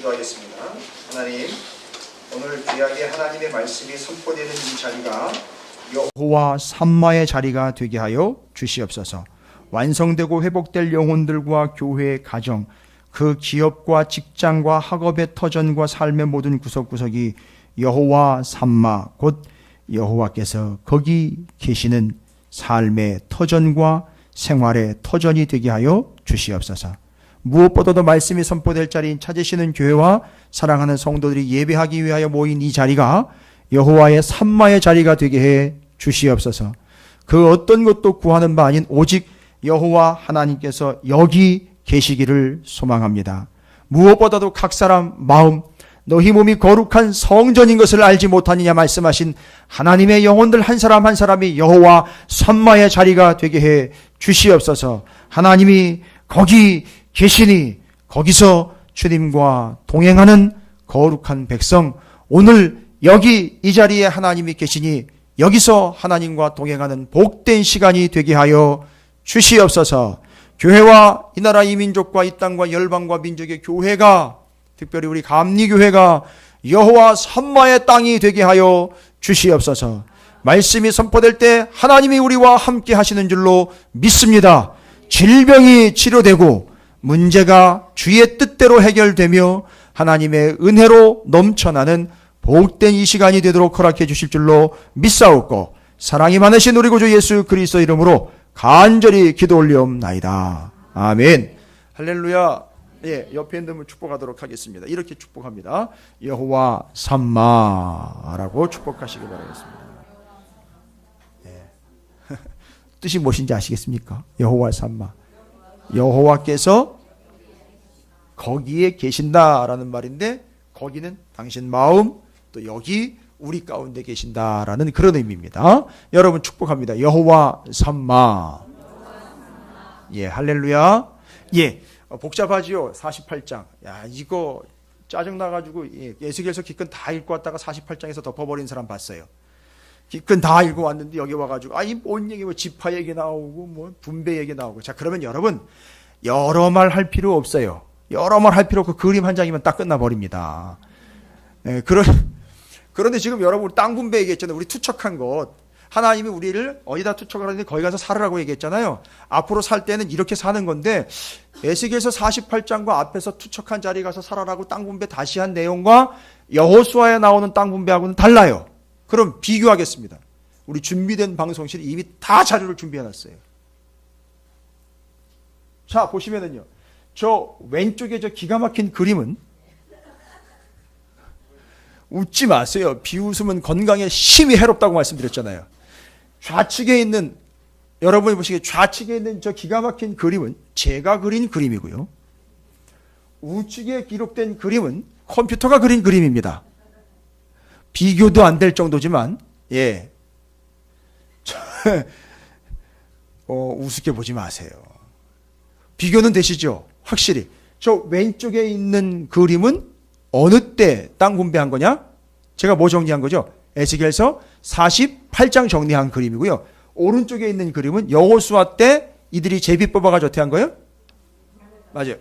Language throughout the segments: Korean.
기도하겠습니다. 하나님, 오늘 귀하게 하나님의 말씀이 선포되는 이 자리가 여호와 삼마의 자리가 되게 하여 주시옵소서. 완성되고 회복될 영혼들과 교회, 가정, 그 기업과 직장과 학업의 터전과 삶의 모든 구석구석이 여호와 삼마, 곧 여호와께서 거기 계시는 삶의 터전과 생활의 터전이 되게 하여 주시옵소서. 무엇보다도 말씀이 선포될 자리인 찾으시는 교회와 사랑하는 성도들이 예배하기 위하여 모인 이 자리가 여호와의 삼마의 자리가 되게 해 주시옵소서. 그 어떤 것도 구하는 바 아닌 오직 여호와 하나님께서 여기 계시기를 소망합니다. 무엇보다도 각 사람 마음, 너희 몸이 거룩한 성전인 것을 알지 못하느냐 말씀하신 하나님의 영혼들 한 사람 한 사람이 여호와 삼마의 자리가 되게 해 주시옵소서. 하나님이 거기 계시니 거기서 주님과 동행하는 거룩한 백성, 오늘 여기 이 자리에 하나님이 계시니 여기서 하나님과 동행하는 복된 시간이 되게 하여 주시옵소서. 교회와 이 나라 이 민족과 이 땅과 열방과 민족의 교회가, 특별히 우리 감리교회가 여호와 삼마의 땅이 되게 하여 주시옵소서. 말씀이 선포될 때 하나님이 우리와 함께 하시는 줄로 믿습니다. 질병이 치료되고 문제가 주의 뜻대로 해결되며 하나님의 은혜로 넘쳐나는 복된 이 시간이 되도록 허락해 주실 줄로 믿사옵고, 사랑이 많으신 우리 구주 예수 그리스도 이름으로 간절히 기도 올리옵나이다. 아멘. 할렐루야. 예, 옆에 있는 분 축복하도록 하겠습니다. 이렇게 축복합니다. 여호와 삼마라고 축복하시기 바라겠습니다. 예. 뜻이 무엇인지 아시겠습니까? 여호와 삼마. 여호와께서 거기에 계신다라는 말인데, 거기는 당신 마음, 또 여기 우리 가운데 계신다라는 그런 의미입니다. 여러분 축복합니다. 여호와 삼마. 예, 할렐루야. 예, 복잡하지요. 48장. 야, 이거 짜증나가지고 에스겔서 기근 다 읽고 왔다가 48장에서 덮어버린 사람 봤어요. 기근 다 읽고 왔는데 여기 와가지고 이 뭔 얘기, 뭐 지파 얘기 나오고 뭐 분배 얘기 나오고. 자, 그러면 여러분 여러 말 할 필요 없어요. 여러 말 할 필요 없고 그림 한 장이면 딱 끝나버립니다. 예, 그런데 지금 여러분 땅 분배 얘기했잖아요. 우리 투척한 것. 하나님이 우리를 어디다 투척을 하는데 거기 가서 살으라고 얘기했잖아요. 앞으로 살 때는 이렇게 사는 건데, 에스겔서 48장과 앞에서 투척한 자리에 가서 살아라고 땅 분배 다시 한 내용과 여호수아에 나오는 땅 분배하고는 달라요. 그럼 비교하겠습니다. 우리 준비된 방송실이 이미 다 자료를 준비해놨어요. 자, 보시면은요. 저 왼쪽에 저 기가 막힌 그림은, 웃지 마세요. 비웃음은 건강에 심히 해롭다고 말씀드렸잖아요. 좌측에 있는, 여러분이 보시기에 좌측에 있는 저 기가 막힌 그림은 제가 그린 그림이고요. 우측에 기록된 그림은 컴퓨터가 그린 그림입니다. 비교도 안 될 정도지만, 예. 우습게 보지 마세요. 비교는 되시죠? 확실히. 저 왼쪽에 있는 그림은 어느 때 땅 분배한 거냐? 제가 뭐 정리한 거죠? 에스겔서 48장 정리한 그림이고요. 오른쪽에 있는 그림은 여호수아 때 이들이 제비 뽑아가지고 어떻게 한 거예요? 맞아요.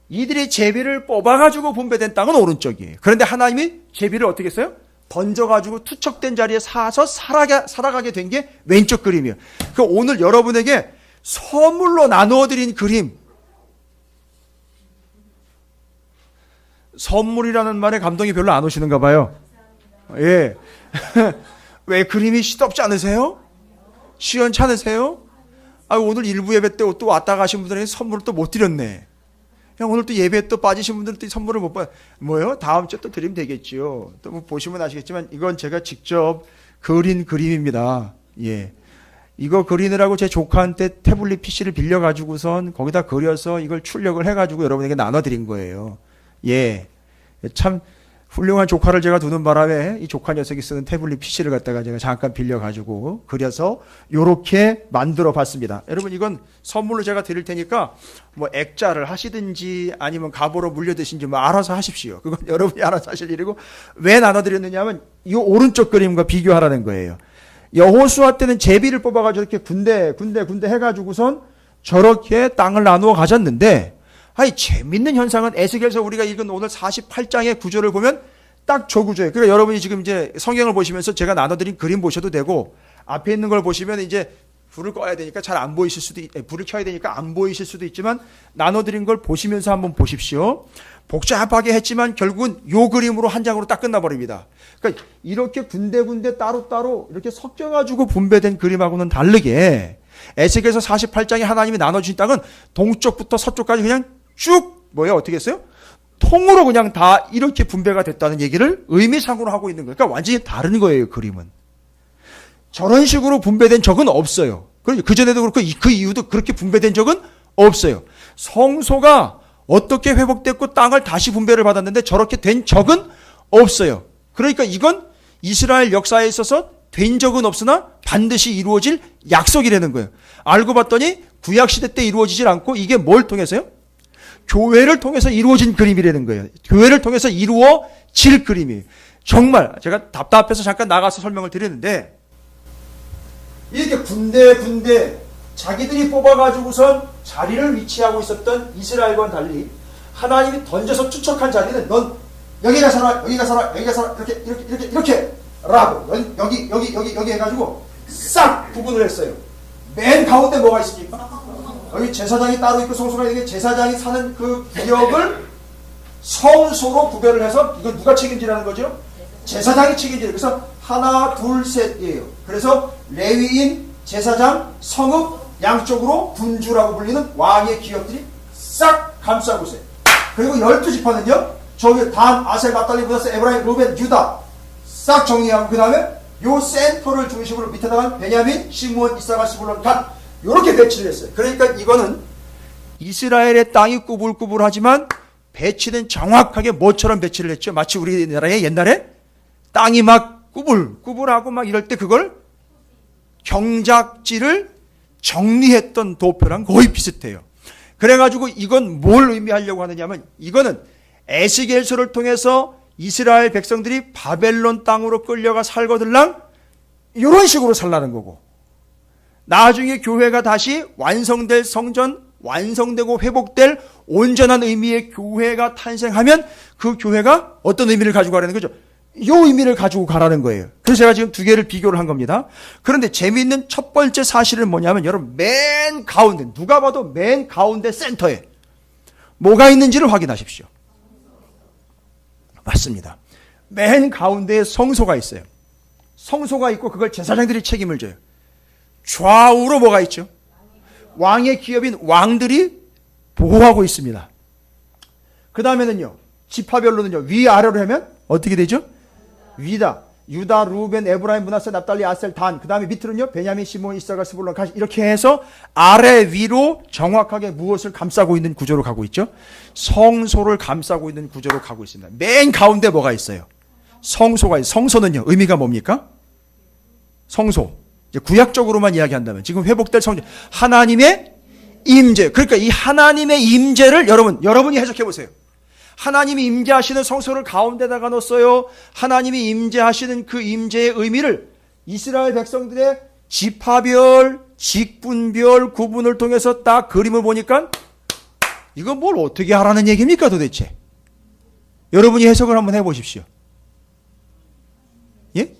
이들이 제비를 뽑아가지고 분배된 땅은 오른쪽이에요. 그런데 하나님이 제비를 어떻게 했어요? 던져가지고 투척된 자리에 사서 살아가게 된 게 왼쪽 그림이에요. 그 오늘 여러분에게 선물로 나누어드린 그림, 선물이라는 말에 감동이 별로 안 오시는가 봐요. 예. 왜 그림이 시덥지 않으세요? 시원찮으세요? 오늘 일부 예배 때 또 왔다 가신 분들에게 선물을 또 못 드렸네. 오늘 또 예배 또 빠지신 분들은 또 선물을 못 받아요. 뭐요? 다음 주에 또 드리면 되겠지요. 또 뭐 보시면 아시겠지만 이건 제가 직접 그린 그림입니다. 예. 이거 그리느라고 제 조카한테 태블릿 PC를 빌려가지고선 거기다 그려서 이걸 출력을 해가지고 여러분에게 나눠드린 거예요. 예. 참 훌륭한 조카를 제가 두는 바람에 이 조카 녀석이 쓰는 태블릿 PC를 갖다가 제가 잠깐 빌려가지고 그려서 요렇게 만들어 봤습니다. 여러분 이건 선물로 제가 드릴 테니까 뭐 액자를 하시든지 아니면 갑오로 물려드신지 뭐 알아서 하십시오. 그건 여러분이 알아서 하실 일이고, 왜 나눠드렸느냐 하면 이 오른쪽 그림과 비교하라는 거예요. 여호수아 때는 제비를 뽑아가지고 이렇게 군데 해가지고선 저렇게 땅을 나누어 가졌는데, 아니, 재밌는 현상은 에스겔서 우리가 읽은 오늘 48장의 구조를 보면 딱 저 구조예요. 그러니까 여러분이 지금 이제 성경을 보시면서 제가 나눠드린 그림 보셔도 되고, 앞에 있는 걸 보시면 이제 불을 꺼야 되니까 잘 안 보이실 수도 불을 켜야 되니까 안 보이실 수도 있지만, 나눠드린 걸 보시면서 한번 보십시오. 복잡하게 했지만 결국은 요 그림으로 한 장으로 딱 끝나버립니다. 그러니까 이렇게 군데군데 따로따로 이렇게 섞여가지고 분배된 그림하고는 다르게 에스겔서 48장에 하나님이 나눠주신 땅은 동쪽부터 서쪽까지 그냥 쭉 어떻게 했어요? 통으로 그냥 다 이렇게 분배가 됐다는 얘기를 의미상으로 하고 있는 거예요. 그러니까 완전히 다른 거예요, 그림은. 저런 식으로 분배된 적은 없어요. 그전에도 그렇고 그 이후도 그렇게 분배된 적은 없어요. 성소가 어떻게 회복됐고 땅을 다시 분배를 받았는데 저렇게 된 적은 없어요. 그러니까 이건 이스라엘 역사에 있어서 된 적은 없으나 반드시 이루어질 약속이라는 거예요. 알고 봤더니 구약시대 때 이루어지질 않고 이게 뭘 통해서요? 교회를 통해서 이루어진 그림이라는 거예요. 교회를 통해서 이루어질 그림이에요. 정말 제가 답답해서 잠깐 나가서 설명을 드리는데, 이렇게 군데 자기들이 뽑아가지고선 자리를 위치하고 있었던 이스라엘과는 달리 하나님이 던져서 추척한 자리는 넌 여기 가서라, 여기 가서라, 여기 가서라, 이렇게 라고 여기 해가지고 싹 구분을 했어요. 맨 가운데 뭐가 있습니까? 여기 제사장이 따로 있고 성소가 있는 게 제사장이 사는 그 구역을 성소로 구별을 해서 이건 누가 책임지라는 거죠? 제사장이 책임지는. 그래서 하나, 둘, 셋이에요. 그래서 레위인, 제사장, 성읍 양쪽으로 군주라고 불리는 왕의 기업들이 싹 감싸고 있어요. 그리고 12지파는요. 저기 단, 아셀, 납달리, 므낫세, 에브라임, 루벤, 유다 싹 정리하고 그 다음에 요 센터를 중심으로 밑에다가 베냐민, 시므온, 이사갈, 스불론, 갓 요렇게 배치를 했어요. 그러니까 이거는 이스라엘의 땅이 꾸불꾸불하지만 배치는 정확하게 뭐처럼 배치를 했죠. 마치 우리나라의 옛날에 땅이 막 꾸불꾸불하고 막 이럴 때 그걸 경작지를 정리했던 도표랑 거의 비슷해요. 그래가지고 이건 뭘 의미하려고 하느냐면, 이거는 에스겔서를 통해서 이스라엘 백성들이 바벨론 땅으로 끌려가 살거들랑 이런 식으로 살라는 거고, 나중에 교회가 다시 완성될 성전, 완성되고 회복될 온전한 의미의 교회가 탄생하면 그 교회가 어떤 의미를 가지고 가라는 거죠? 이 의미를 가지고 가라는 거예요. 그래서 제가 지금 두 개를 비교를 한 겁니다. 그런데 재미있는 첫 번째 사실은 뭐냐면, 여러분 맨 가운데, 누가 봐도 맨 가운데 센터에 뭐가 있는지를 확인하십시오. 맞습니다. 맨 가운데에 성소가 있어요. 성소가 있고 그걸 제사장들이 책임을 져요. 좌우로 뭐가 있죠? 왕의 기업인 왕들이 보호하고 있습니다. 그 다음에는요, 지파별로는요, 위아래로 하면 어떻게 되죠? 위다, 유다, 루벤, 에브라임, 므낫세, 납달리, 아셀, 단. 그 다음에 밑으로는요, 베냐민, 시므온, 이사갈, 스불론, 갓. 이렇게 해서 아래 위로 정확하게 무엇을 감싸고 있는 구조로 가고 있죠? 성소를 감싸고 있는 구조로 가고 있습니다. 맨 가운데 뭐가 있어요? 성소가 있어요. 성소는요, 의미가 뭡니까? 성소. 이제 구약적으로만 이야기한다면 지금 회복될 성전, 하나님의 임재. 그러니까 이 하나님의 임재를 여러분이 해석해 보세요. 하나님이 임재하시는 성소를 가운데다가 놓았어요. 하나님이 임재하시는 그 임재의 의미를 이스라엘 백성들의 지파별, 직분별 구분을 통해서 딱 그림을 보니까 이건 뭘 어떻게 하라는 얘기입니까 도대체? 여러분이 해석을 한번 해보십시오. 예?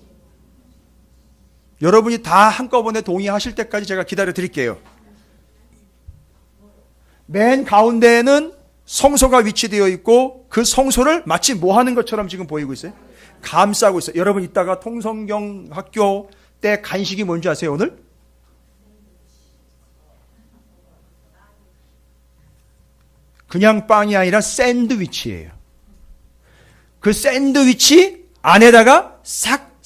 여러분이 다 한꺼번에 동의하실 때까지 제가 기다려 드릴게요. 맨 가운데에는 성소가 위치되어 있고 그 성소를 마치 뭐 하는 것처럼 지금 보이고 있어요? 감싸고 있어요. 여러분 이따가 통성경 학교 때 간식이 뭔지 아세요 오늘? 그냥 빵이 아니라 샌드위치예요. 그 샌드위치 안에다가 싹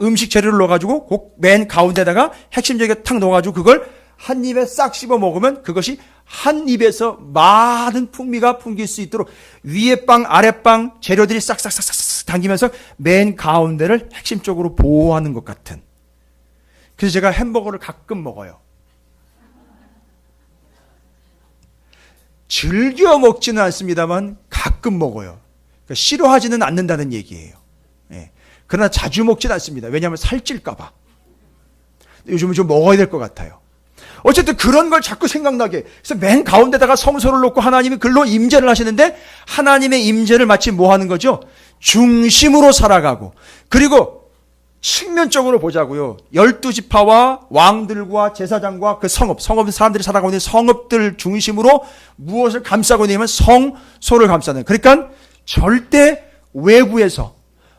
음식 재료를 넣어가지고 그 맨 가운데다가 핵심적인 탁 넣어가지고 그걸 한 입에 싹 씹어 먹으면 그것이 한 입에서 많은 풍미가 풍길 수 있도록 위에 빵 아래 빵 재료들이 싹싹 당기면서 맨 가운데를 핵심적으로 보호하는 것 같은. 그래서 제가 햄버거를 가끔 먹어요. 즐겨 먹지는 않습니다만 가끔 먹어요. 그러니까 싫어하지는 않는다는 얘기예요. 예. 그러나 자주 먹지는 않습니다. 왜냐하면 살찔까 봐. 요즘은 좀 먹어야 될 것 같아요. 어쨌든 그런 걸 자꾸 생각나게. 그래서 맨 가운데다가 성소를 놓고 하나님이 글로 임재를 하시는데 하나님의 임재를 마치 뭐 하는 거죠? 중심으로 살아가고. 그리고 측면적으로 보자고요. 12지파와 왕들과 제사장과 그 성읍 사람들이 살아가고 있는 성읍들 중심으로 무엇을 감싸고 있냐면 성소를 감싸는. 그러니까 절대 외부에서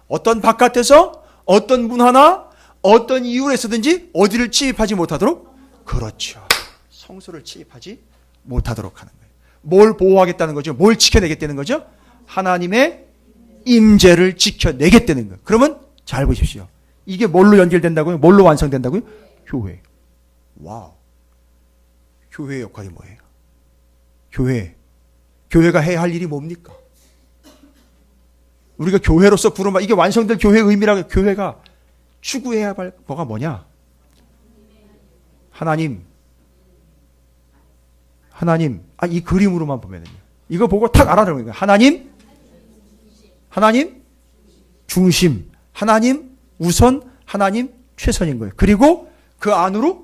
어떤 바깥에서 어떤 문화나 어떤 이유에서든지 어디를 침입하지 못하도록, 그렇죠, 성소를 침입하지 못하도록 하는 거예요. 뭘 보호하겠다는 거죠? 뭘 지켜내겠다는 거죠? 하나님의 임재를 지켜내겠다는 거예요. 그러면 잘 보십시오. 이게 뭘로 연결된다고요? 뭘로 완성된다고요? 교회. 와우. 교회의 역할이 뭐예요? 교회가 해야 할 일이 뭡니까? 우리가 교회로서 부르면 이게 완성될 교회의 의미라고. 교회가 추구해야 할 뭐가 뭐냐? 하나님. 이 그림으로만 보면은요. 이거 보고 탁 알아들은 거예요. 하나님 중심. 하나님 우선, 하나님 최선인 거예요. 그리고 그 안으로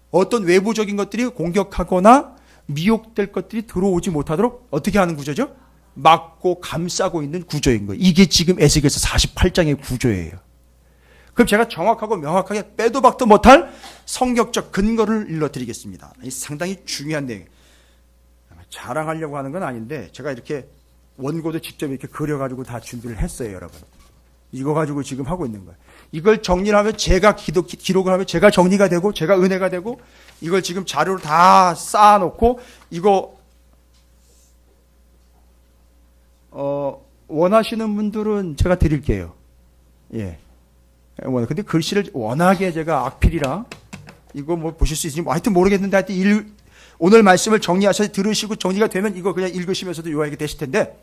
어떤 외부적인 것들이 공격하거나 미혹될 것들이 들어오지 못하도록 어떻게 하는 구조죠? 막고 감싸고 있는 구조인 거예요. 이게 지금 에스겔서 48장의 구조예요. 그럼 제가 정확하고 명확하게 빼도 박도 못할 성격적 근거를 일러드리겠습니다. 상당히 중요한 내용. 자랑하려고 하는 건 아닌데 제가 이렇게 원고도 직접 이렇게 그려가지고 다 준비를 했어요, 여러분. 이거 가지고 지금 하고 있는 거예요. 이걸 정리를 하면 제가 기록을 하면 제가 정리가 되고 제가 은혜가 되고, 이걸 지금 자료로 다 쌓아놓고 이거 원하시는 분들은 제가 드릴게요. 예. 근데 글씨를 워낙에 제가 악필이라 이거 뭐 보실 수 있으니 하여튼 모르겠는데 하여튼 오늘 말씀을 정리하셔서 들으시고 정리가 되면 이거 그냥 읽으시면서도 요약이 되실 텐데,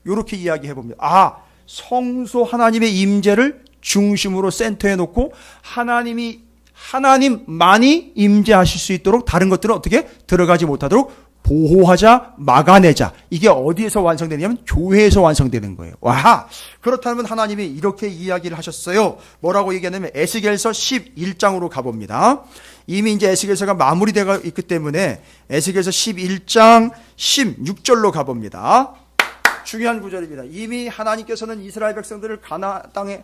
요렇게 이야기해 봅니다. 성소 하나님의 임재를 중심으로 센터에 놓고 하나님만이 임재하실 수 있도록 다른 것들은 어떻게 들어가지 못하도록 보호하자, 막아내자. 이게 어디에서 완성되냐면 교회에서 완성되는 거예요. 와, 그렇다면 하나님이 이렇게 이야기를 하셨어요. 뭐라고 얘기하냐면 에스겔서 11장으로 가봅니다. 이미 이제 에스겔서가 마무리되어 있기 때문에 에스겔서 11장 16절로 가봅니다. 중요한 구절입니다. 이미 하나님께서는 이스라엘 백성들을 가나안 땅에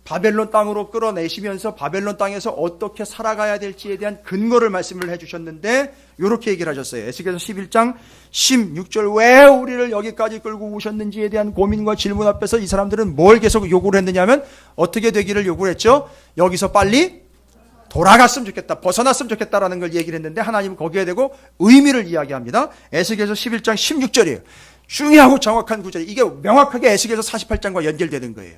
바벨론 땅으로 끌어내시면서 바벨론 땅에서 어떻게 살아가야 될지에 대한 근거를 말씀을 해주셨는데 이렇게 얘기를 하셨어요. 에스겔서 11장 16절. 왜 우리를 여기까지 끌고 오셨는지에 대한 고민과 질문 앞에서 이 사람들은 뭘 계속 요구를 했느냐면 어떻게 되기를 요구를 했죠? 여기서 빨리 돌아갔으면 좋겠다, 벗어났으면 좋겠다라는 걸 얘기를 했는데 하나님은 거기에 대고 의미를 이야기합니다. 에스겔서 11장 16절이에요. 중요하고 정확한 구절이 이게 명확하게 에스겔서 48장과 연결되는 거예요.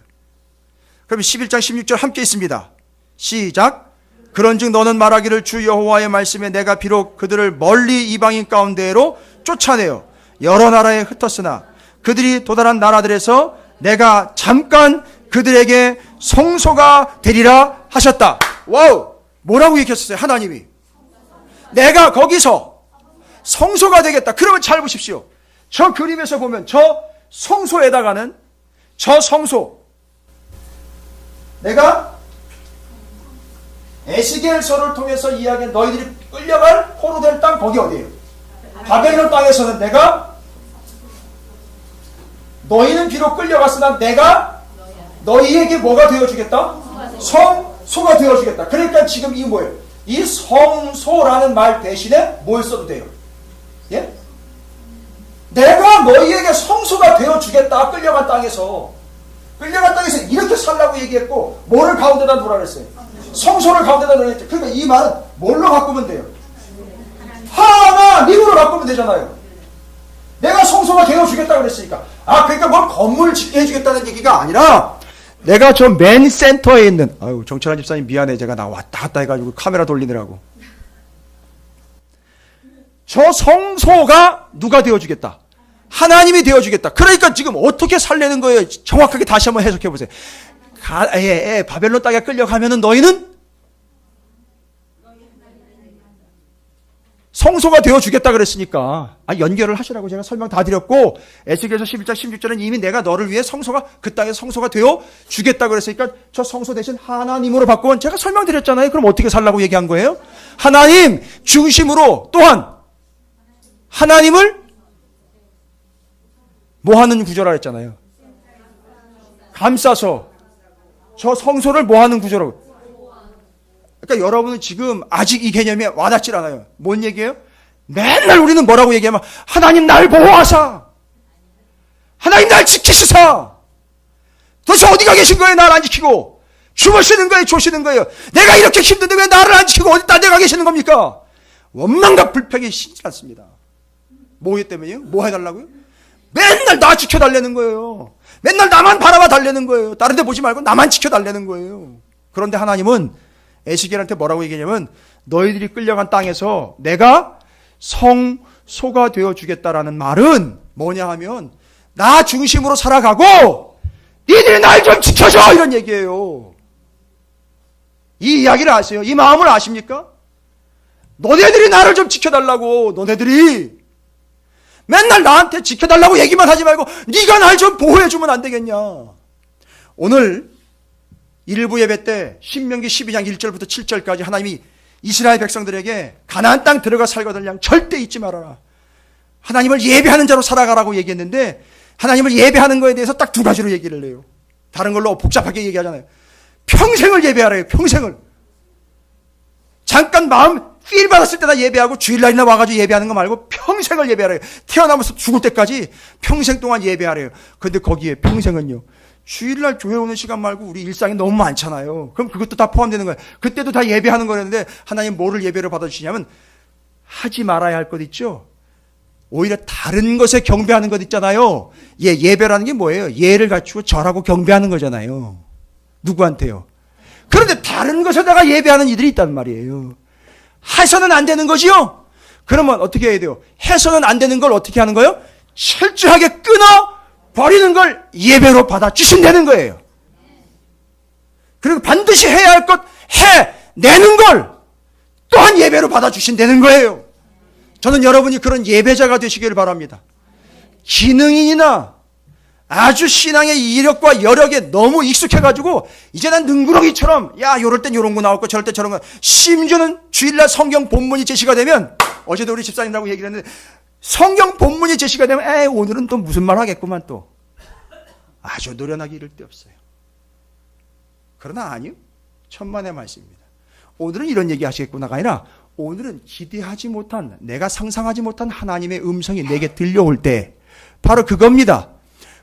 그럼 11장 16절 함께 있습니다. 시작. 그런즉 너는 말하기를 주 여호와의 말씀에 내가 비록 그들을 멀리 이방인 가운데로 쫓아내어 여러 나라에 흩었으나 그들이 도달한 나라들에서 내가 잠깐 그들에게 성소가 되리라 하셨다. 와우! 뭐라고 얘기했었어요? 하나님이 내가 거기서 성소가 되겠다. 그러면 잘 보십시오. 저 그림에서 보면 저 성소에다가는 저 성소, 내가 에스겔서를 통해서 이야기한 너희들이 끌려갈 포로될 땅, 거기 어디예요? 바벨론 땅에서는 내가 너희는 비록 끌려갔으나 내가 너희에게 뭐가 되어주겠다? 성소가 되어주겠다. 그러니까 지금 이 뭐예요? 이 성소라는 말 대신에 뭘 써도 돼요? 예? 내가 너희에게 성소가 되어주겠다. 끌려간 땅에서 이렇게 살라고 얘기했고, 뭐를 가운데다 놓으라 그랬어요? 성소를 가운데다 놓으라 그랬죠. 그러니까 이 말은 뭘로 바꾸면 돼요? 하나님으로 바꾸면 되잖아요. 내가 성소가 되어주겠다 그랬으니까. 그러니까 뭘 건물을 짓게 해주겠다는 얘기가 아니라 내가 저 맨 센터에 있는, 정철환 집사님 미안해, 제가 나 왔다 갔다 해가지고 카메라 돌리느라고. 저 성소가 누가 되어주겠다? 하나님이 되어주겠다. 그러니까 지금 어떻게 살려는 거예요? 정확하게 다시 한번 해석해 보세요. 바벨론 땅에 끌려가면은 너희는 성소가 되어주겠다 그랬으니까 연결을 하시라고 제가 설명 다 드렸고, 에스겔서 11장 16절은 이미 내가 너를 위해 그 땅에서 성소가 되어주겠다 그랬으니까 저 성소 대신 하나님으로 바꾸면 제가 설명드렸잖아요. 그럼 어떻게 살라고 얘기한 거예요? 하나님 중심으로, 또한 하나님을 뭐 하는 구조라 했잖아요. 감싸서 저 성소를 뭐 하는 구조라고. 그러니까 여러분은 지금 아직 이 개념에 와닿질 않아요. 뭔 얘기예요? 맨날 우리는 뭐라고 얘기하면 하나님 날 보호하사, 하나님 날 지키시사. 도대체 어디가 계신 거예요? 나를 안 지키고. 주무시는 거예요? 조시는 거예요? 내가 이렇게 힘든데 왜 나를 안 지키고 어디 딴 데 가 계시는 겁니까? 원망과 불평이 신지 않습니다. 뭐 때문이에요? 뭐 해달라고요? 맨날 나 지켜달라는 거예요. 맨날 나만 바라봐 달라는 거예요. 다른 데 보지 말고 나만 지켜달라는 거예요. 그런데 하나님은 에스겔한테 뭐라고 얘기하냐면, 너희들이 끌려간 땅에서 내가 성소가 되어주겠다라는 말은 뭐냐 하면, 나 중심으로 살아가고 니들이 날 좀 지켜줘, 이런 얘기예요. 이 이야기를 아세요? 이 마음을 아십니까? 너네들이 나를 좀 지켜달라고. 너네들이 맨날 나한테 지켜달라고 얘기만 하지 말고 네가 날 좀 보호해주면 안 되겠냐. 오늘 일부 예배 때 신명기 12장 1절부터 7절까지 하나님이 이스라엘 백성들에게 가나안 땅 들어가 살거든 양 절대 잊지 말아라, 하나님을 예배하는 자로 살아가라고 얘기했는데, 하나님을 예배하는 거에 대해서 딱 두 가지로 얘기를 해요. 다른 걸로 복잡하게 얘기하잖아요. 평생을 예배하래요. 평생을. 잠깐 마음 필 받았을 때나 예배하고 주일날이나 와가지고 예배하는 거 말고 평생을 예배하래요. 태어나면서 죽을 때까지 평생 동안 예배하래요. 근데 거기에 평생은요, 주일날 교회 오는 시간 말고 우리 일상이 너무 많잖아요. 그럼 그것도 다 포함되는 거예요. 그때도 다 예배하는 거였는데, 하나님 뭐를 예배로 받아주시냐면, 하지 말아야 할 것 있죠. 오히려 다른 것에 경배하는 것 있잖아요. 예배라는 게 뭐예요? 예를 갖추고 절하고 경배하는 거잖아요. 누구한테요? 그런데 다른 것에다가 예배하는 이들이 있단 말이에요. 해서는 안 되는 거지요? 그러면 어떻게 해야 돼요? 해서는 안 되는 걸 어떻게 하는 거예요? 철저하게 끊어 버리는 걸 예배로 받아주신다는 거예요. 그리고 반드시 해야 할 것 해내는 걸 또한 예배로 받아주신다는 거예요. 저는 여러분이 그런 예배자가 되시기를 바랍니다. 기능인이나 아주 신앙의 이력과 여력에 너무 익숙해가지고 이제 난 능구렁이처럼, 야 요럴 땐 요런 거 나올 거, 저럴 땐 저런 거, 심지어는 주일날 성경 본문이 제시가 되면, 어제도 우리 집사님하고 얘기를 했는데, 성경 본문이 제시가 되면 오늘은 또 무슨 말 하겠구만, 또 아주 노련하기 이를 데 없어요. 그러나 아니요, 천만의 말씀입니다. 오늘은 이런 얘기 하시겠구나가 아니라, 오늘은 기대하지 못한, 내가 상상하지 못한 하나님의 음성이 내게 들려올 때 바로 그겁니다.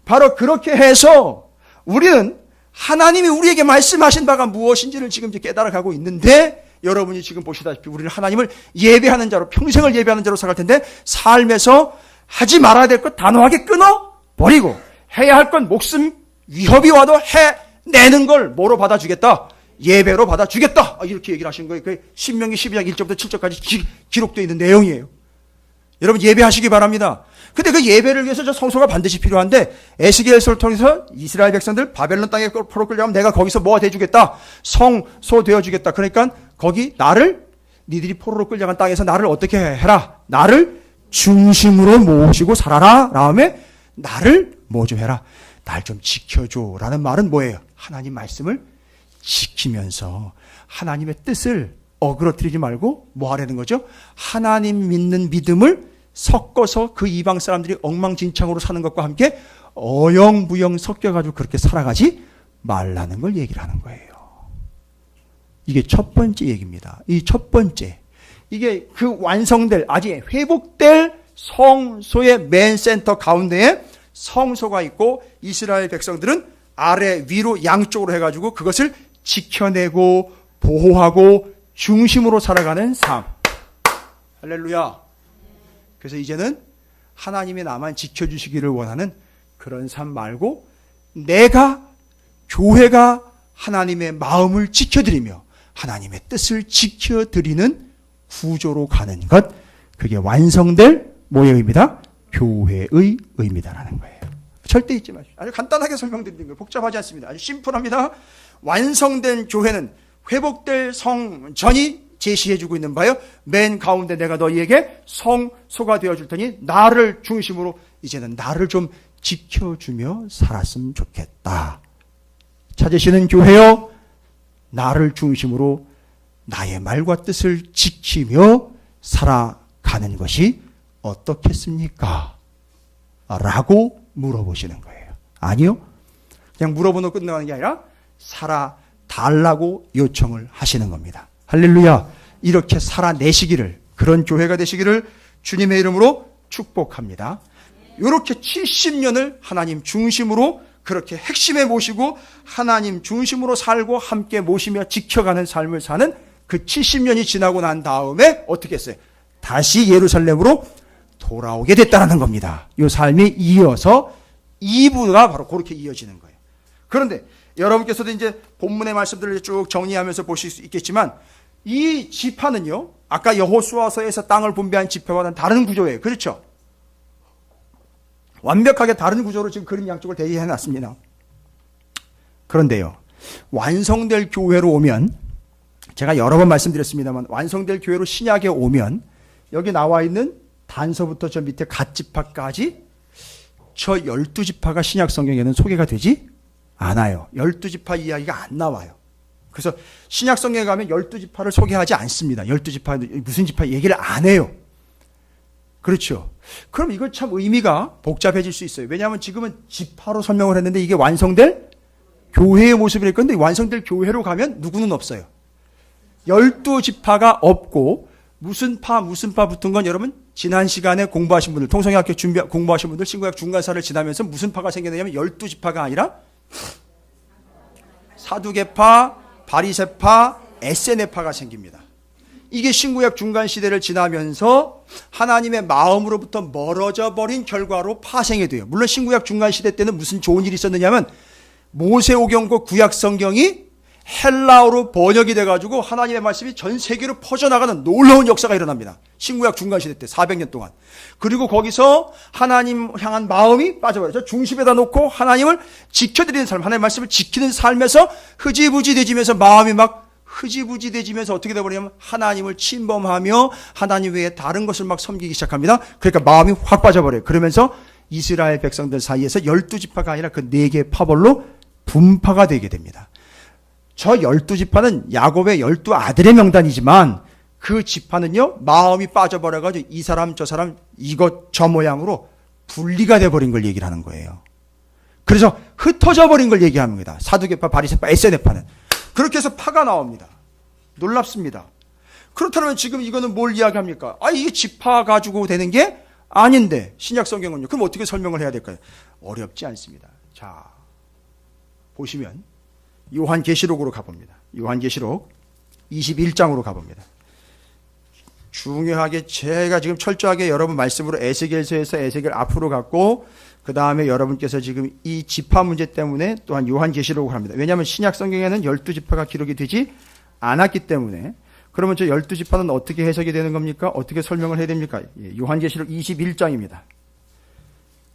바로 그렇게 해서 우리는 하나님이 우리에게 말씀하신 바가 무엇인지를 지금 깨달아가고 있는데, 여러분이 지금 보시다시피 우리는 하나님을 예배하는 자로, 평생을 예배하는 자로 살아갈 텐데, 삶에서 하지 말아야 될 것 단호하게 끊어버리고 해야 할 건 목숨 위협이 와도 해내는 걸 뭐로 받아주겠다? 예배로 받아주겠다. 이렇게 얘기를 하신 거예요. 그게 신명기 12장 1절부터 7절까지 기록되어 있는 내용이에요. 여러분 예배하시기 바랍니다. 근데 그 예배를 위해서 저 성소가 반드시 필요한데, 에스겔서를 통해서 이스라엘 백성들 바벨론 땅에 포로 끌려가면 내가 거기서 뭐가 돼주겠다? 성소 되어주겠다. 그러니까 거기 나를, 니들이 포로로 끌려간 땅에서 나를 어떻게 해라? 나를 중심으로 모시고 살아라. 다음에 나를 뭐 좀 해라? 날 좀 지켜줘. 라는 말은 뭐예요? 하나님 말씀을 지키면서 하나님의 뜻을 어그러뜨리지 말고 뭐 하려는 거죠? 하나님 믿는 믿음을 섞어서 그 이방 사람들이 엉망진창으로 사는 것과 함께 어영부영 섞여가지고 그렇게 살아가지 말라는 걸 얘기를 하는 거예요. 이게 첫 번째 얘기입니다. 이 첫 번째, 이게 그 완성될, 아직 회복될 성소의 맨 센터 가운데에 성소가 있고, 이스라엘 백성들은 아래 위로 양쪽으로 해가지고 그것을 지켜내고 보호하고 중심으로 살아가는 삶. 할렐루야. 그래서 이제는 하나님이 나만 지켜주시기를 원하는 그런 삶 말고, 내가, 교회가 하나님의 마음을 지켜드리며 하나님의 뜻을 지켜드리는 구조로 가는 것, 그게 완성될 뭐의 의미다? 교회의 의미다라는 거예요. 절대 잊지 마시고. 아주 간단하게 설명드리는 거예요. 복잡하지 않습니다. 아주 심플합니다. 완성된 교회는 회복될 성전이 제시해주고 있는 바요. 맨 가운데 내가 너희에게 성소가 되어줄 테니 나를 중심으로 이제는 나를 좀 지켜주며 살았으면 좋겠다. 찾으시는 교회여, 나를 중심으로 나의 말과 뜻을 지키며 살아가는 것이 어떻겠습니까? 라고 물어보시는 거예요. 아니요. 그냥 물어보고 끝나는 게 아니라 살아달라고 요청을 하시는 겁니다. 할렐루야. 이렇게 살아내시기를, 그런 교회가 되시기를 주님의 이름으로 축복합니다. 이렇게 70년을 하나님 중심으로 그렇게 핵심에 모시고 하나님 중심으로 살고 함께 모시며 지켜가는 삶을 사는 그 70년이 지나고 난 다음에 어떻게 했어요? 다시 예루살렘으로 돌아오게 됐다는 겁니다. 이 삶이 이어서 2부가 바로 그렇게 이어지는 거예요. 그런데 여러분께서도 이제 본문의 말씀들을 쭉 정리하면서 보실 수 있겠지만 이 지파는요, 아까 여호수아서에서 땅을 분배한 지파와는 다른 구조예요. 그렇죠? 완벽하게 다른 구조로 지금 그림 양쪽을 대기해 놨습니다. 그런데요, 완성될 교회로 오면, 제가 여러 번 말씀드렸습니다만 완성될 교회로 신약에 오면 여기 나와 있는 단서부터 저 밑에 갓지파까지 저 12지파가 신약 성경에는 소개가 되지 않아요. 12지파 이야기가 안 나와요. 그래서 신약 성경에 가면 12지파를 소개하지 않습니다. 12지파 무슨 지파 얘기를 안 해요. 그렇죠. 그럼 이거 참 의미가 복잡해질 수 있어요. 왜냐하면 지금은 지파로 설명을 했는데 이게 완성될 교회의 모습일 건데 완성될 교회로 가면 누구는 없어요. 12지파가 없고 무슨 파 붙은 건 여러분 지난 시간에 공부하신 분들, 통성학교 공부하신 분들 신구약 중간사를 지나면서 무슨 파가 생겨나냐면 12지파가 아니라 사두개파, 바리새파, 에세네파가 생깁니다. 이게 신구약 중간 시대를 지나면서 하나님의 마음으로부터 멀어져 버린 결과로 파생이 돼요. 물론 신구약 중간 시대 때는 무슨 좋은 일이 있었느냐면 모세오경과 구약 성경이 헬라어로 번역이 돼가지고 하나님의 말씀이 전 세계로 퍼져나가는 놀라운 역사가 일어납니다. 신구약 중간 시대 때 400년 동안. 그리고 거기서 하나님 향한 마음이 빠져버려요. 중심에다 놓고 하나님을 지켜드리는 삶, 하나님의 말씀을 지키는 삶에서 흐지부지되지면서 마음이 막 흐지부지되지면서 어떻게 돼버리냐면 하나님을 침범하며 하나님 외에 다른 것을 막 섬기기 시작합니다. 그러니까 마음이 확 빠져버려요. 그러면서 이스라엘 백성들 사이에서 12지파가 아니라 그 4개의 파벌로 분파가 되게 됩니다. 저 12지파는 야곱의 12아들의 명단이지만 그 지파는요, 마음이 빠져버려가지고 이 사람 저 사람 이것 저 모양으로 분리가 돼버린 걸 얘기를 하는 거예요. 그래서 흩어져 버린 걸 얘기합니다. 사두개파, 바리새파, 에세네파는. 그렇게 해서 파가 나옵니다. 놀랍습니다. 그렇다면 지금 이거는 뭘 이야기합니까? 이게 지파 가지고 되는 게 아닌데 신약 성경은요. 그럼 어떻게 설명을 해야 될까요? 어렵지 않습니다. 자, 보시면 요한계시록으로 가봅니다. 요한계시록 21장으로 가봅니다. 중요하게 제가 지금 철저하게 여러분 말씀으로 에스겔서에서 에스겔 앞으로 갔고 그 다음에 여러분께서 지금 이 지파 문제 때문에 또한 요한계시록을 합니다. 왜냐하면 신약 성경에는 12지파가 기록이 되지 않았기 때문에. 그러면 저 12지파는 어떻게 해석이 되는 겁니까? 어떻게 설명을 해야 됩니까? 요한계시록 21장입니다.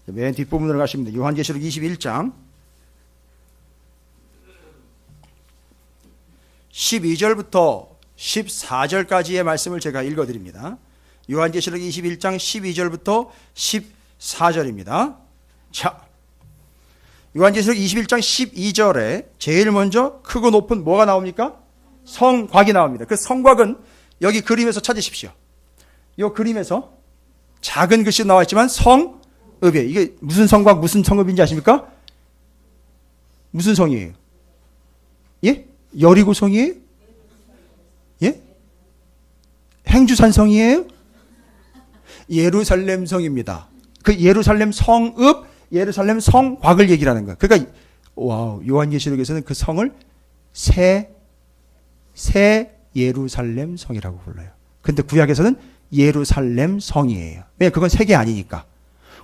맨 뒷부분으로 가십니다. 요한계시록 21장 12절부터 14절까지의 말씀을 제가 읽어드립니다. 요한계시록 21장 12절부터 14절입니다. 자, 요한계시록 21장 12절에 제일 먼저 크고 높은 뭐가 나옵니까? 성곽이 나옵니다. 그 성곽은 여기 그림에서 찾으십시오. 이 그림에서 작은 글씨 나와 있지만 성읍이에요. 이게 무슨 성곽, 무슨 성읍인지 아십니까? 무슨 성이에요? 예? 여리고성이에요? 예? 행주산성이에요? 예루살렘 성입니다. 그 예루살렘 성읍, 예루살렘 성곽을 얘기를 하는 거예요. 그러니까 와우, 요한계시록에서는 그 성을 새 예루살렘 성이라고 불러요. 근데 구약에서는 예루살렘 성이에요. 왜? 그건 세계 아니니까.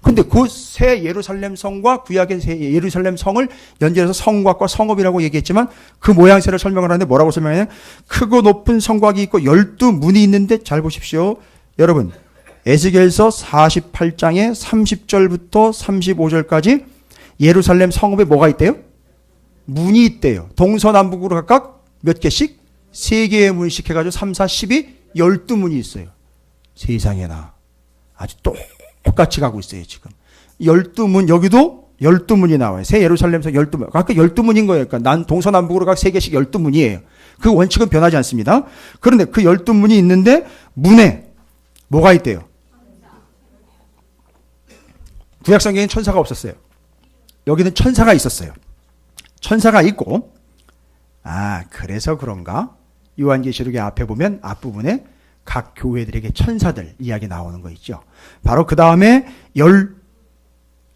근데 그 새 예루살렘 성과 구약의 새 예루살렘 성을 연결해서 성곽과 성읍이라고 얘기했지만 그 모양새를 설명을 하는데 뭐라고 설명해요? 크고 높은 성곽이 있고 12문이 있는데 잘 보십시오. 여러분, 에스겔서 48장에 30절부터 35절까지 예루살렘 성읍에 뭐가 있대요? 문이 있대요. 동서남북으로 각각 몇 개씩? 3개의 문씩 해가지고 3, 4, 12, 12문이 있어요. 세상에나. 아주 똑같이 가고 있어요, 지금. 12문, 여기도 12문이 나와요. 새 예루살렘서 12문. 아까 12문인 거예요. 그러니까 난 동서남북으로 각 3개씩 12문이에요. 그 원칙은 변하지 않습니다. 그런데 그 12문이 있는데 문에 뭐가 있대요? 구약성경에는 천사가 없었어요. 여기는 천사가 있었어요. 천사가 있고, 그래서 그런가? 요한계시록의 앞에 보면 앞부분에 각 교회들에게 천사들 이야기 나오는 거 있죠. 바로 그 다음에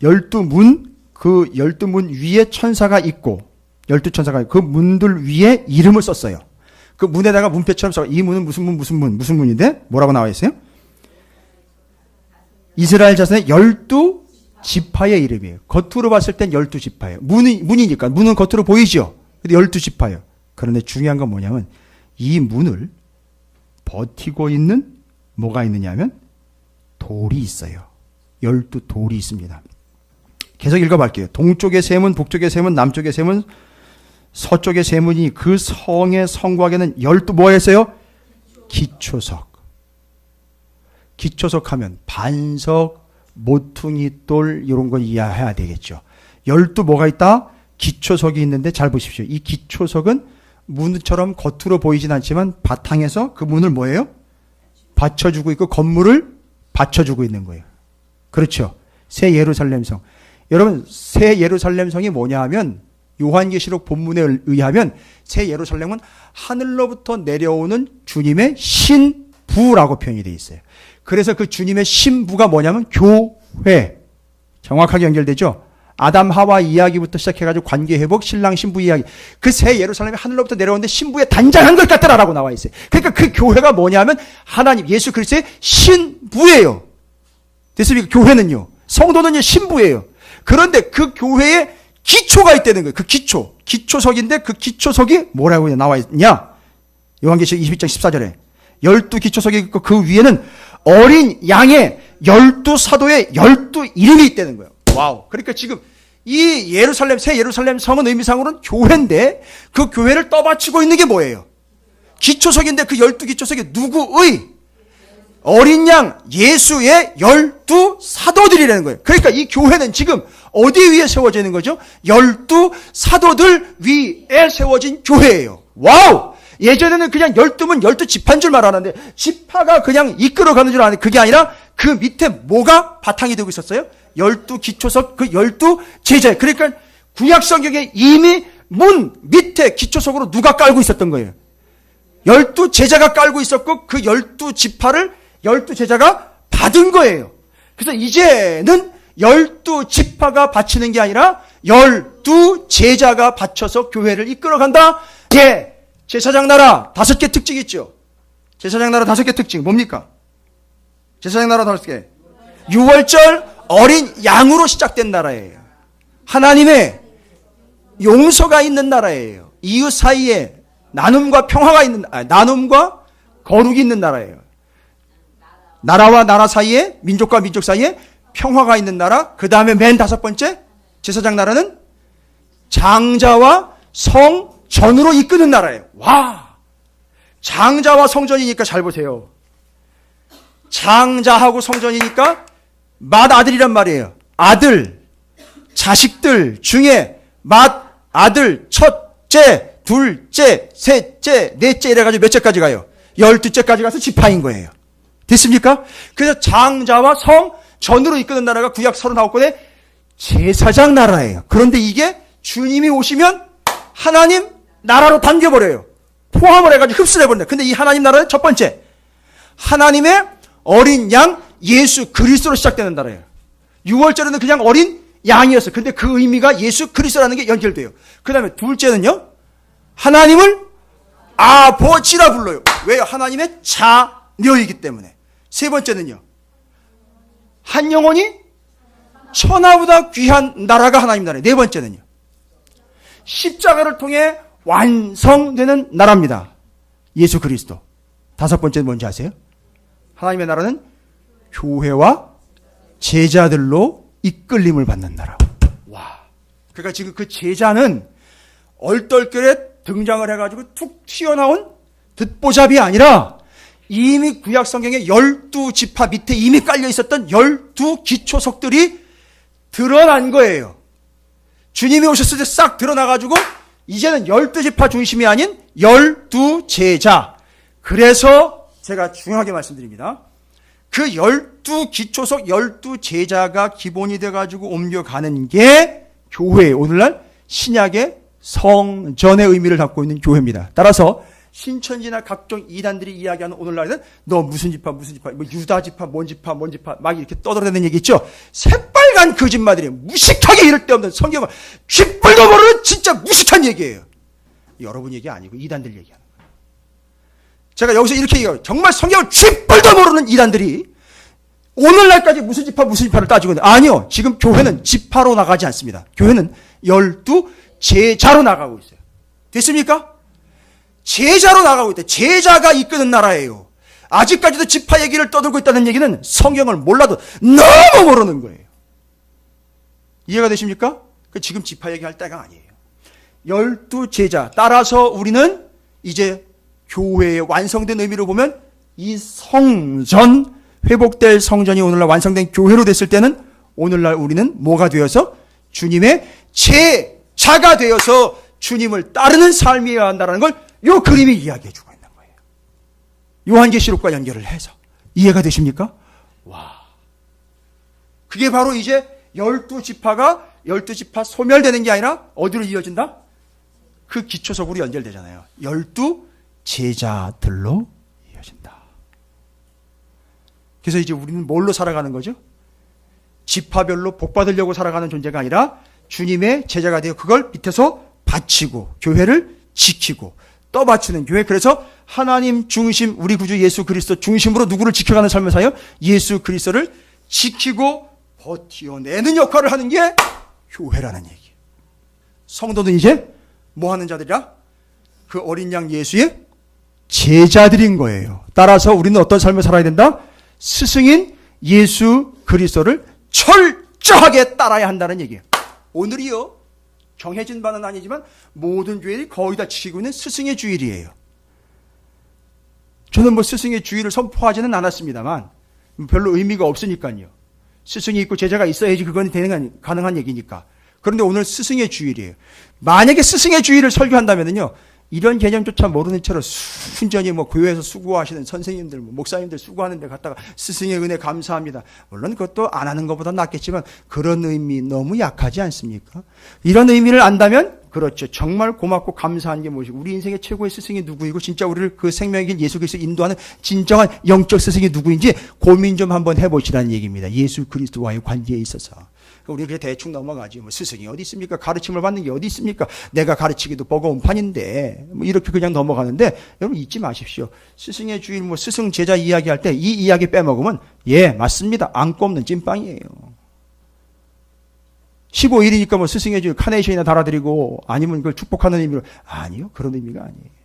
12문, 그 12문 위에 천사가 있고, 12천사가 있고, 그 문들 위에 이름을 썼어요. 그 문에다가 문표처럼 써. 이 문은 무슨 문인데? 뭐라고 나와 있어요? 이스라엘 자손의 12지파의 이름이에요. 겉으로 봤을 땐 12지파예요. 문이니까. 문은 겉으로 보이죠? 근데 12지파예요. 그런데 중요한 건 뭐냐면, 이 문을 버티고 있는 뭐가 있느냐면 돌이 있어요. 12돌이 있습니다. 계속 읽어볼게요. 동쪽의 세 문, 북쪽의 세 문, 남쪽의 세 문, 서쪽의 세 문이 그 성의 성곽에는 12 뭐가 있어요? 기초석. 기초석 하면 반석, 모퉁이 돌 이런 걸 이해해야 되겠죠. 12 뭐가 있다? 기초석이 있는데 잘 보십시오. 이 기초석은 문처럼 겉으로 보이진 않지만 바탕에서 그 문을 뭐예요? 받쳐주고 있고 건물을 받쳐주고 있는 거예요. 그렇죠. 새 예루살렘 성. 여러분, 새 예루살렘 성이 뭐냐 하면 요한계시록 본문에 의하면 새 예루살렘은 하늘로부터 내려오는 주님의 신부라고 표현이 되어 있어요. 그래서 그 주님의 신부가 뭐냐면 교회. 정확하게 연결되죠? 아담 하와 이야기부터 시작해가지고 관계 회복, 신랑 신부 이야기. 그 새 예루살렘이 하늘로부터 내려오는데 신부의 단장한 것 같더라라고 나와 있어요. 그러니까 그 교회가 뭐냐면 하나님 예수 그리스도의 신부예요. 됐습니까? 교회는요. 성도는요 신부예요. 그런데 그 교회에 기초가 있다는 거예요. 그 기초석인데 그 기초석이 뭐라고 나와 있냐? 요한계시록 22장 14절에 12기초석이 있고 그 위에는 어린 양의 12사도의 12 이름이 있다는 거예요. 와우. 그러니까 지금 이 예루살렘, 새 예루살렘 성은 의미상으로는 교회인데 그 교회를 떠받치고 있는 게 뭐예요? 기초석인데 그 12기초석이 누구의? 어린 양 예수의 12사도들이라는 거예요. 그러니까 이 교회는 지금 어디 위에 세워지는 거죠? 12사도들 위에 세워진 교회예요. 와우! 예전에는 그냥 12문 12지파인 줄 말하는데 지파가 그냥 이끌어가는 줄 아는데 그게 아니라 그 밑에 뭐가 바탕이 되고 있었어요? 12기초석, 그 12제자. 그러니까 구약성경에 이미 문 밑에 기초석으로 누가 깔고 있었던 거예요? 12제자가 깔고 있었고 그 12지파를 12제자가 받은 거예요. 그래서 이제는 12지파가 바치는 게 아니라 12제자가 바쳐서 교회를 이끌어간다. 제사장 나라 5개 특징이 있죠. 제사장 나라 5개 특징 뭡니까? 제사장 나라 5개. 6월절 어린 양으로 시작된 나라예요. 하나님의 용서가 있는 나라예요. 이웃 사이에 나눔과 평화가 있는, 나눔과 거룩이 있는 나라예요. 나라와 나라 사이에, 민족과 민족 사이에 평화가 있는 나라. 그 다음에 맨 5번째 제사장 나라는 장자와 성전으로 이끄는 나라예요. 와! 장자와 성전이니까 잘 보세요. 장자하고 성전이니까 맏아들이란 말이에요. 아들, 자식들 중에 맏아들, 첫째, 둘째, 셋째, 넷째 이래가지고 몇째까지 가요? 12째까지 가서 지파인 거예요. 됐습니까? 그래서 장자와 성전으로 이끄는 나라가 구약 39권의 제사장 나라예요. 그런데 이게 주님이 오시면 하나님 나라로 당겨버려요. 포함을 해가지고 흡수해버린다. 근데 이 하나님 나라는 첫 번째, 하나님의 어린 양 예수 그리스도로 시작되는 나라예요. 6월절에는 그냥 어린 양이었어요. 근데 그 의미가 예수 그리스도라는 게 연결돼요. 그 다음에 둘째는요, 하나님을 아버지라 불러요. 왜요? 하나님의 자녀이기 때문에. 세 번째는요, 한 영혼이 천하보다 귀한 나라가 하나님 나라예요. 네 번째는요, 십자가를 통해 완성되는 나라입니다. 예수 그리스도. 5번째는 뭔지 아세요? 하나님의 나라는 교회와 제자들로 이끌림을 받는 나라. 와. 그러니까 지금 그 제자는 얼떨결에 등장을 해가지고 툭 튀어나온 듣보잡이 아니라 이미 구약 성경에 12지파 밑에 이미 깔려 있었던 12기초석들이 드러난 거예요. 주님이 오셨을 때 싹 드러나가지고 이제는 12지파 중심이 아닌 12제자. 그래서 제가 중요하게 말씀드립니다. 그 12기초석 12제자가 기본이 돼가지고 옮겨가는 게 교회예요. 오늘날 신약의 성전의 의미를 갖고 있는 교회입니다. 따라서 신천지나 각종 이단들이 이야기하는 오늘날에는 너 무슨 지파 뭐 유다 지파 뭔 지파 막 이렇게 떠들어대는 얘기 있죠. 새빨간 거짓말들이 무식하게 이럴 데 없는 성경을 귓불도 모르는 진짜 무식한 얘기예요. 여러분 얘기 아니고 이단들 얘기하는 거예요. 제가 여기서 이렇게 얘기해요. 정말 성경을 귓불도 모르는 이단들이 오늘날까지 무슨 지파를 따지고 있는데 아니요. 지금 교회는 지파로 나가지 않습니다. 교회는 12제자로 나가고 있어요. 됐습니까? 제자로 나가고 있다. 제자가 이끄는 나라예요. 아직까지도 지파 얘기를 떠들고 있다는 얘기는 성경을 몰라도 너무 모르는 거예요. 이해가 되십니까? 지금 지파 얘기할 때가 아니에요. 12제자. 따라서 우리는 이제 교회의 완성된 의미로 보면 이 성전, 회복될 성전이 오늘날 완성된 교회로 됐을 때는 오늘날 우리는 뭐가 되어서 주님의 제자가 되어서 주님을 따르는 삶이어야 한다는 걸 이 그림이 이야기해 주고 있는 거예요. 요한계시록과 연결을 해서. 이해가 되십니까? 와. 그게 바로 이제 12지파가 12지파 소멸되는 게 아니라 어디로 이어진다? 그 기초석으로 연결되잖아요. 12제자들로 이어진다. 그래서 이제 우리는 뭘로 살아가는 거죠? 지파별로 복 받으려고 살아가는 존재가 아니라 주님의 제자가 되어 그걸 밑에서 바치고 교회를 지키고 떠받치는 교회. 그래서 하나님 중심, 우리 구주 예수 그리스도 중심으로 누구를 지켜가는 삶을 사요? 예수 그리스도를 지키고 버티어내는 역할을 하는 게 교회라는 얘기예요. 성도는 이제 뭐 하는 자들이라? 그 어린 양 예수의 제자들인 거예요. 따라서 우리는 어떤 삶을 살아야 된다? 스승인 예수 그리스도를 철저하게 따라야 한다는 얘기예요. 오늘이요, 정해진 바는 아니지만 모든 교회들이 거의 다 지키고 있는 스승의 주일이에요. 저는 뭐 스승의 주일을 선포하지는 않았습니다만 별로 의미가 없으니까요. 스승이 있고 제자가 있어야지 그건 가능한 얘기니까. 그런데 오늘 스승의 주일이에요. 만약에 스승의 주일을 설교한다면요, 이런 개념조차 모르는 채로 순전히 뭐 교회에서 수고하시는 선생님들, 목사님들 수고하는 데 갔다가 스승의 은혜 감사합니다. 물론 그것도 안 하는 것보다 낫겠지만 그런 의미 너무 약하지 않습니까? 이런 의미를 안다면 그렇죠. 정말 고맙고 감사한 게 무엇이고 우리 인생의 최고의 스승이 누구이고 진짜 우리를 그 생명의 길 예수 그리스도 인도하는 진정한 영적 스승이 누구인지 고민 좀 한번 해보시라는 얘기입니다. 예수 그리스도와의 관계에 있어서. 우리 그냥 대충 넘어가지. 뭐 스승이 어디 있습니까? 가르침을 받는 게 어디 있습니까? 내가 가르치기도 버거운 판인데 뭐 이렇게 그냥 넘어가는데 여러분 잊지 마십시오. 스승의 주일 뭐 스승 제자 이야기할 때 이 이야기 빼먹으면 예 맞습니다. 안 꼽는 찐빵이에요. 15일이니까 뭐 스승의 주일 카네이션이나 달아드리고 아니면 그걸 축복하는 의미로 아니요. 그런 의미가 아니에요.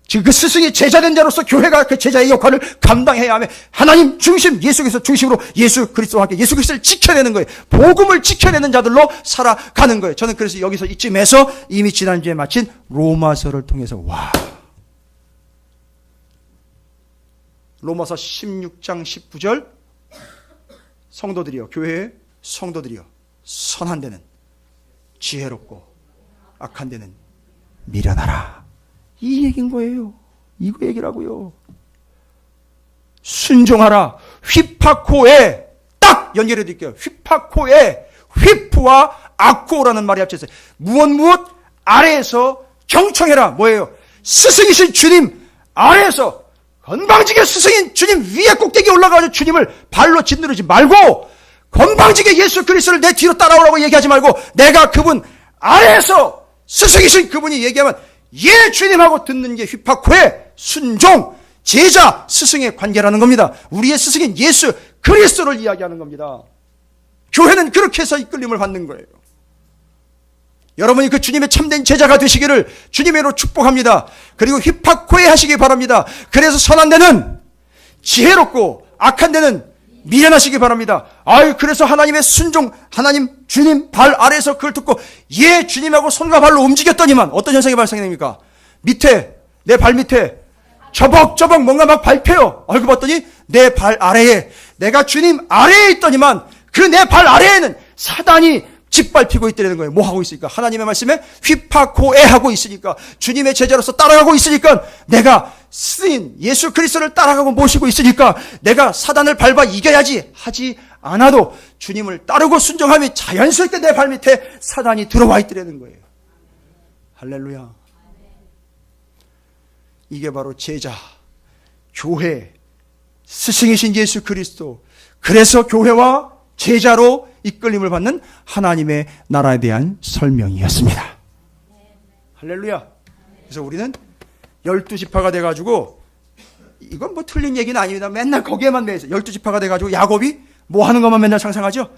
지금 그 스승이 제자된 자로서 교회가 그 제자의 역할을 감당해야 하며 하나님 중심, 예수 그리스도 중심으로 예수 그리스도와 함께 예수 그리스도를 지켜내는 거예요. 복음을 지켜내는 자들로 살아가는 거예요. 저는 그래서 여기서 이쯤에서 이미 지난주에 마친 로마서를 통해서 로마서 16장 19절 성도들이여, 교회의 성도들이여, 선한 데는 지혜롭고 악한 데는 미련하라. 이 얘기인 거예요. 이거 얘기라고요. 순종하라. 휘파코에 딱 연결해 드릴게요. 휘파코에 휘프와 아코라는 말이 합쳐서 무엇 아래에서 경청해라. 뭐예요? 스승이신 주님 아래에서 건방지게 스승인 주님 위에 꼭대기에 올라가서 주님을 발로 짓누르지 말고 건방지게 예수 그리스도를 내 뒤로 따라오라고 얘기하지 말고 내가 그분 아래에서 스승이신 그분이 얘기하면 예 주님하고 듣는 게 휘파코의 순종, 제자, 스승의 관계라는 겁니다. 우리의 스승인 예수 그리스도를 이야기하는 겁니다. 교회는 그렇게 해서 이끌림을 받는 거예요. 여러분이 그 주님의 참된 제자가 되시기를 주님으로 축복합니다. 그리고 휘파코에 하시기 바랍니다. 그래서 선한 데는 지혜롭고 악한 데는 미련하시기 바랍니다. 그래서 하나님의 순종, 하나님 주님 발 아래에서 그걸 듣고 예 주님하고 손과 발로 움직였더니만 어떤 현상이 발생됩니까? 밑에 내 발 밑에 저벅저벅 뭔가 막 밟혀요. 알고 봤더니 내 발 아래에, 내가 주님 아래에 있더니만 그 내 발 아래에는 사단이 짓밟히고 있다는 거예요. 뭐 하고 있으니까? 하나님의 말씀에 휘파고 애하고 있으니까, 주님의 제자로서 따라가고 있으니까, 내가 쓰인 예수 그리스도를 따라가고 모시고 있으니까 내가 사단을 밟아 이겨야지 하지 않아도 주님을 따르고 순종하면 자연스럽게 내 발 밑에 사단이 들어와 있더라는 거예요. 할렐루야. 이게 바로 제자, 교회, 스승이신 예수 그리스도, 그래서 교회와 제자로 이끌림을 받는 하나님의 나라에 대한 설명이었습니다. 할렐루야. 그래서 우리는 12지파가 돼가지고, 이건 뭐 틀린 얘기는 아닙니다. 맨날 거기에만 매여서 12지파가 돼가지고 야곱이 뭐 하는 것만 맨날 상상하죠?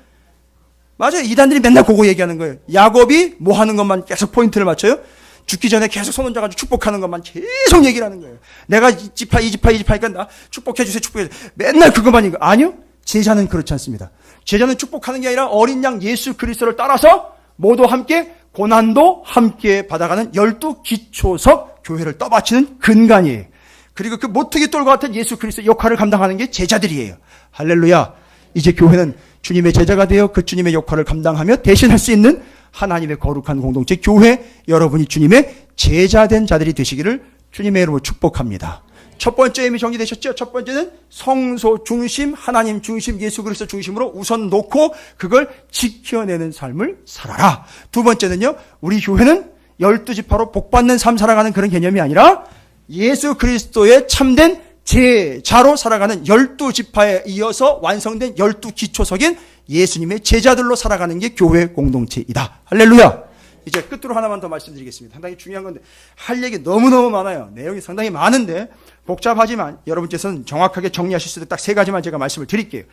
맞아요. 이단들이 맨날 그거 얘기하는 거예요. 야곱이 뭐 하는 것만 계속 포인트를 맞춰요. 죽기 전에 계속 손 얹어가지고 축복하는 것만 계속 얘기를 하는 거예요. 내가 이 지파 하니까 나 축복해주세요, 축복해주세요. 맨날 그것만 이거. 아니요. 제자는 그렇지 않습니다. 제자는 축복하는 게 아니라 어린 양 예수 그리스도를 따라서 모두 함께 고난도 함께 받아가는 12기초석 교회를 떠받치는 근간이에요. 그리고 그 모퉁이 돌과 같은 예수 그리스도 역할을 감당하는 게 제자들이에요. 할렐루야. 이제 교회는 주님의 제자가 되어 그 주님의 역할을 감당하며 대신할 수 있는 하나님의 거룩한 공동체 교회, 여러분이 주님의 제자된 자들이 되시기를 주님의 이름으로 축복합니다. 첫 번째 의미 정리되셨죠? 첫 번째는 성소 중심, 하나님 중심, 예수 그리스도 중심으로 우선 놓고 그걸 지켜내는 삶을 살아라. 두 번째는요, 우리 교회는 12지파로 복받는 삶 살아가는 그런 개념이 아니라 예수 그리스도의 참된 제자로 살아가는 12지파에 이어서 완성된 12기초석인 예수님의 제자들로 살아가는 게 교회 공동체이다. 할렐루야. 이제 끝으로 하나만 더 말씀드리겠습니다. 상당히 중요한 건데 할 얘기 너무너무 많아요. 내용이 상당히 많은데 복잡하지만 여러분께서는 정확하게 정리하실 수 있도록 딱 세 가지만 제가 말씀을 드릴게요.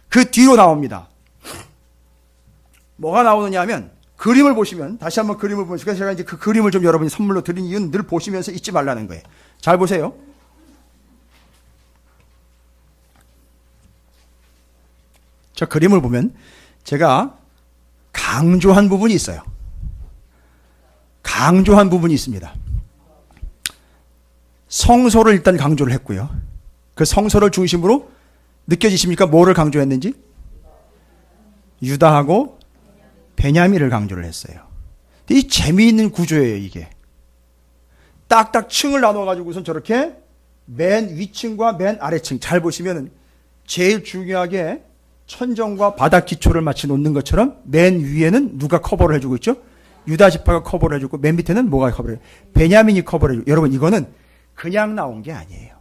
그 뒤로 나옵니다. 뭐가 나오느냐 하면 그림을 보시면, 다시 한번 그림을 보시면, 제가 이제 그 그림을 좀 여러분이 선물로 드린 이유는 늘 보시면서 잊지 말라는 거예요. 잘 보세요. 저 그림을 보면 제가 강조한 부분이 있어요. 강조한 부분이 있습니다. 성소를 일단 강조를 했고요. 그 성소를 중심으로 느껴지십니까? 뭐를 강조했는지? 유다하고 베냐민을 강조를 했어요. 이 재미있는 구조예요, 이게. 딱딱 층을 나눠가지고선 저렇게 맨 위층과 맨 아래층 잘 보시면은 제일 중요하게 천정과 바닥 기초를 마치 놓는 것처럼 맨 위에는 누가 커버를 해주고 있죠? 유다 지파가 커버를 해주고 맨 밑에는 뭐가 커버를 해요? 베냐민이 커버를 해주고. 여러분 이거는 그냥 나온 게 아니에요.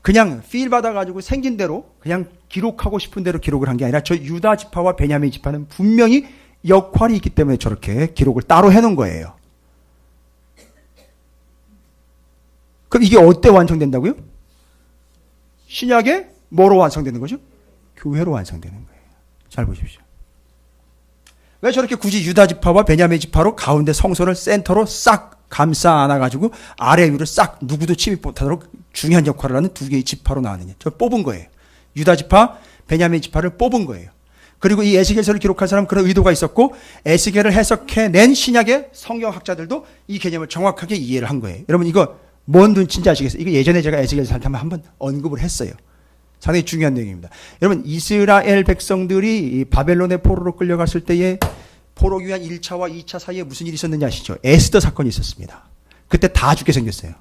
그냥 필 받아가지고 생긴 대로 그냥 기록하고 싶은 대로 기록을 한 게 아니라 저 유다 지파와 베냐민 지파는 분명히 역할이 있기 때문에 저렇게 기록을 따로 해놓은 거예요. 그럼 이게 어때 완성된다고요? 신약에 뭐로 완성되는 거죠? 교회로 완성되는 거예요. 잘 보십시오. 왜 저렇게 굳이 유다 지파와 베냐민 지파로 가운데 성소를 센터로 싹 감싸 안아가지고 아래 위로 싹 누구도 침입 못하도록 중요한 역할을 하는 두 개의 지파로 나왔느냐? 저 뽑은 거예요. 유다 지파, 베냐민 지파를 뽑은 거예요. 그리고 이 에스겔서를 기록한 사람은 그런 의도가 있었고 에스겔을 해석해낸 신약의 성경학자들도 이 개념을 정확하게 이해를 한 거예요. 여러분 이거 뭔 눈치인지 아시겠어요? 이거 예전에 제가 에스겔서 할 때 한번 언급을 했어요. 상당히 중요한 내용입니다. 여러분 이스라엘 백성들이 바벨론의 포로로 끌려갔을 때에 포로 귀환 1차와 2차 사이에 무슨 일이 있었는지 아시죠? 에스더 사건이 있었습니다. 그때 다 죽게 생겼어요.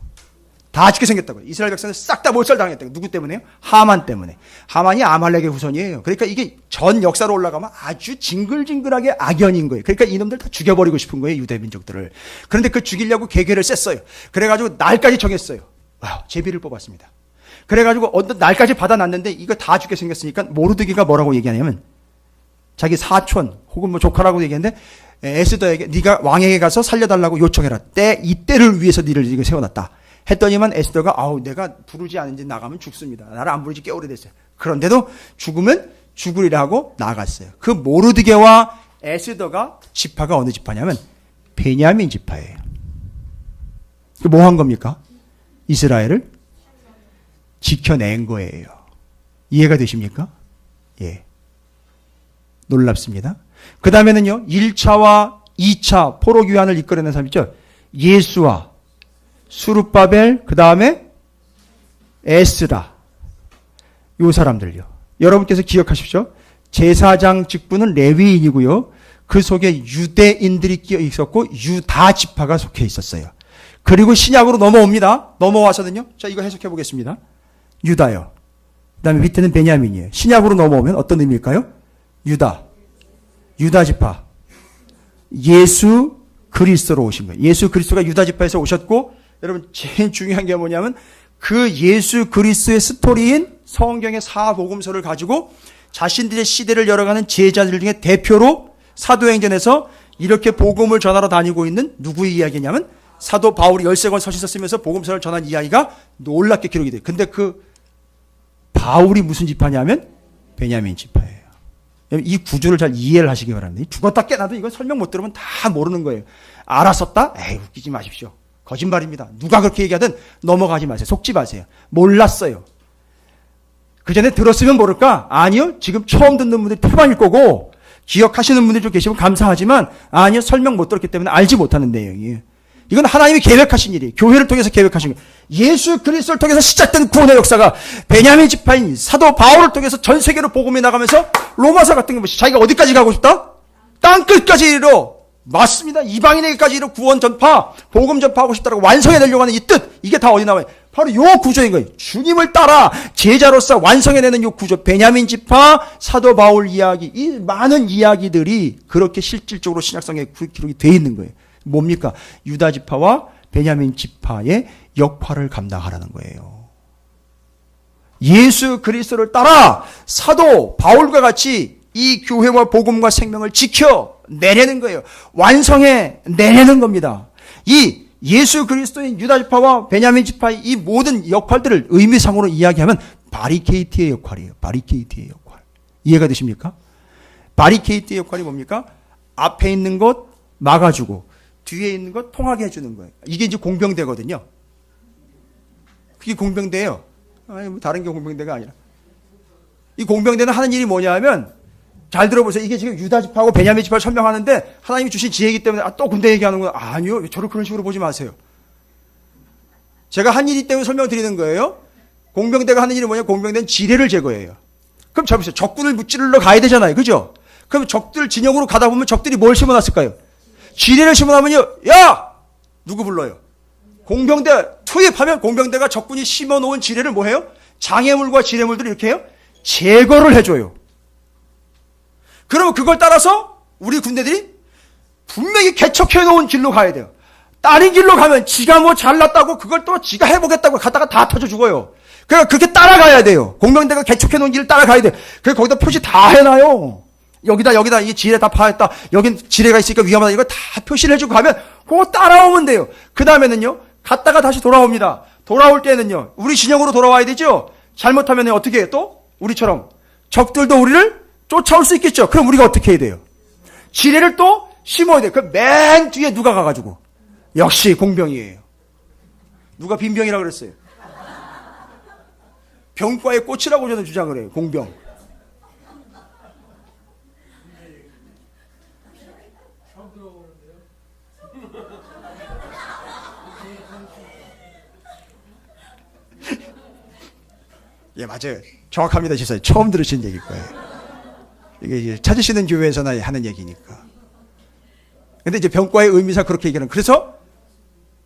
다 죽게 생겼다고요. 이스라엘 백성들 싹 다 몰살당했다고요. 누구 때문에요? 하만 때문에. 하만이 아말렉의 후손이에요. 그러니까 이게 전 역사로 올라가면 아주 징글징글하게 악연인 거예요. 그러니까 이놈들 다 죽여버리고 싶은 거예요. 유대 민족들을. 그런데 그 죽이려고 계획을 셌어요. 그래가지고 날까지 정했어요. 와, 제비를 뽑았습니다. 그래가지고 어떤 날까지 받아놨는데 이거 다 죽게 생겼으니까 모르드기가 뭐라고 얘기하냐면 자기 사촌 혹은 뭐 조카라고 얘기했는데 에스더에게 네가 왕에게 가서 살려달라고 요청해라. 이때를 위해서 니를 이거 세워놨다. 했더니만 에스더가 아우 내가 부르지 않은지 나가면 죽습니다. 나를 안 부르지 꽤 오래됐어요. 그런데도 죽으면 죽으리라 하고 나갔어요. 그 모르드게와 에스더가 지파가 어느 지파냐면 베냐민 지파예요. 뭐 한 겁니까? 이스라엘을 지켜낸 거예요. 이해가 되십니까? 예. 놀랍습니다. 그 다음에는요, 1차와 2차 포로 귀환을 이끌어낸 사람 있죠? 예수와 수룹바벨, 그 다음에 에스라. 요 사람들요. 여러분께서 기억하십시오. 제사장 직분은 레위인이고요. 그 속에 유대인들이 끼어 있었고 유다 지파가 속해 있었어요. 그리고 신약으로 넘어옵니다. 넘어와서는요. 자, 이거 해석해 보겠습니다. 유다요. 그 다음에 밑에는 베냐민이에요. 신약으로 넘어오면 어떤 의미일까요? 유다. 유다 지파. 예수 그리스도로 오신 거예요. 예수 그리스도가 유다 지파에서 오셨고, 여러분 제일 중요한 게 뭐냐면 그 예수 그리스도의 스토리인 성경의 사복음서를 가지고 자신들의 시대를 열어가는 제자들 중에 대표로 사도행전에서 이렇게 복음을 전하러 다니고 있는 누구의 이야기냐면 사도 바울이 13권 서신서 쓰면서 복음서를 전한 이야기가 놀랍게 기록이 돼요. 근데 그 바울이 무슨 지파냐면 베냐민 지파예요. 이 구조를 잘 이해를 하시기 바랍니다. 죽었다 깨나도 이건 설명 못 들으면 다 모르는 거예요. 알았었다? 에이, 웃기지 마십시오. 거짓말입니다. 누가 그렇게 얘기하든 넘어가지 마세요. 속지 마세요. 몰랐어요. 그 전에 들었으면 모를까? 아니요. 지금 처음 듣는 분들이 태반일 거고 기억하시는 분들이 좀 계시면 감사하지만 아니요. 설명 못 들었기 때문에 알지 못하는 내용이에요. 이건 하나님이 계획하신 일이에요. 교회를 통해서 계획하신 거예요. 예수 그리스도를 통해서 시작된 구원의 역사가 베냐민 지파인 사도 바울을 통해서 전 세계로 복음이 나가면서 로마서 같은 것이 자기가 어디까지 가고 싶다? 땅끝까지 이르러 맞습니다. 이방인에게까지 이르러 구원 전파, 복음 전파하고 싶다라고 완성해내려고 하는 이 뜻, 이게 다 어디 나와요? 바로 요 구조인 거예요. 주님을 따라 제자로서 완성해내는 요 구조, 베냐민 지파, 사도 바울 이야기, 이 많은 이야기들이 그렇게 실질적으로 신약성에 기록이 돼 있는 거예요. 뭡니까? 유다 지파와 베냐민 지파의 역할을 감당하라는 거예요. 예수 그리스도를 따라 사도 바울과 같이 이 교회와 복음과 생명을 지켜내려는 거예요. 완성해 내려는 겁니다. 이 예수 그리스도인 유다 지파와 베냐민 지파의 이 모든 역할들을 의미상으로 이야기하면 바리케이트의 역할이에요. 바리케이트의 역할. 이해가 되십니까? 바리케이트의 역할이 뭡니까? 앞에 있는 것 막아주고 뒤에 있는 것 통하게 해주는 거예요. 이게 이제 공병대거든요. 그게 공병대예요. 아니, 뭐 다른 게 공병대가 아니라. 이 공병대는 하는 일이 뭐냐 하면, 잘 들어보세요. 이게 지금 유다 지파하고 베냐민 지파를 설명하는데 하나님이 주신 지혜이기 때문에 또 군대 얘기하는구나. 아니요. 저를 그런 식으로 보지 마세요. 제가 한 일이 때문에 설명드리는 거예요. 공병대가 하는 일이 뭐냐? 공병대는 지뢰를 제거해요. 그럼 잘 보세요. 적군을 무찌르러 가야 되잖아요. 그죠? 그럼 적들 진영으로 가다 보면 적들이 뭘 심어놨을까요? 지뢰를 심어놓으면요. 야! 누구 불러요? 공병대 투입하면 공병대가 적군이 심어놓은 지뢰를 뭐 해요? 장애물과 지뢰물들을 이렇게 해요? 제거를 해줘요. 그러면 그걸 따라서 우리 군대들이 분명히 개척해놓은 길로 가야 돼요. 다른 길로 가면 지가 뭐 잘났다고 그걸 또 지가 해보겠다고 갔다가 다 터져 죽어요. 그러니까 그렇게 따라가야 돼요. 공병대가 개척해놓은 길을 따라가야 돼요. 그래서 거기다 표시 다 해놔요. 여기다 이 지뢰 다 파했다. 여긴 지뢰가 있으니까 위험하다. 이거 다 표시를 해주고 가면 그거 따라오면 돼요. 그 다음에는요. 갔다가 다시 돌아옵니다. 돌아올 때는요. 우리 진영으로 돌아와야 되죠. 잘못하면 어떻게 해요? 또 우리처럼 적들도 우리를 쫓아올 수 있겠죠. 그럼 우리가 어떻게 해야 돼요? 지뢰를 또 심어야 돼요. 그럼 맨 뒤에 누가 가가지고 역시 공병이에요. 누가 빈병이라고 그랬어요? 병과의 꽃이라고 저는 주장을 해요. 공병. 예, 맞아요. 정확합니다. 진짜 처음 들으신 얘기일 거예요. 이게 이제 찾으시는 교회에서나 하는 얘기니까. 근데 이제 병과의 의미상 그렇게 얘기하는. 그래서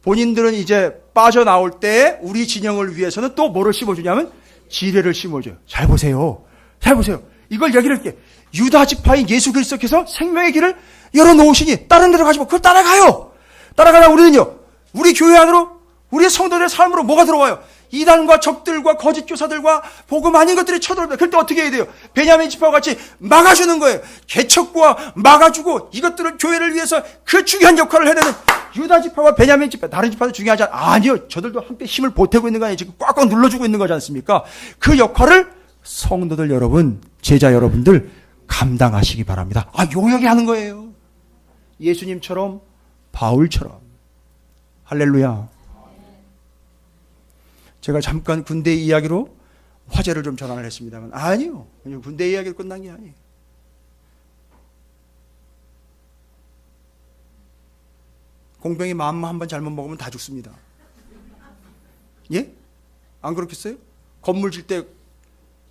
본인들은 이제 빠져나올 때 우리 진영을 위해서는 또 뭐를 심어주냐면 지뢰를 심어줘요. 잘 보세요. 잘 보세요. 이걸 얘기를 할게. 유다 지파인 예수 그리스도께서 생명의 길을 열어놓으시니 다른 데로 가지 마. 그걸 따라가요. 따라가다 우리는요. 우리 교회 안으로 우리의 성도들의 삶으로 뭐가 들어와요? 이단과 적들과 거짓 교사들과 복음 아닌 것들이 쳐들어옵니다. 그럴 때 어떻게 해야 돼요? 베냐민 지파와 같이 막아주는 거예요. 개척과 막아주고 이것들을 교회를 위해서 그 중요한 역할을 해내는 유다 지파와 베냐민 지파, 다른 지파도 중요하지 아니요. 저들도 함께 힘을 보태고 있는 거 아니에요. 지금 꽉꽉 눌러주고 있는 거지 않습니까? 그 역할을 성도들 여러분, 제자 여러분들 감당하시기 바랍니다. 용역이 하는 거예요. 예수님처럼, 바울처럼. 할렐루야. 제가 잠깐 군대 이야기로 화제를 좀 전환을 했습니다만 아니요. 군대 이야기로 끝난 게 아니에요. 공병이 마음만 한번 잘못 먹으면 다 죽습니다. 예? 안 그렇겠어요? 건물 질 때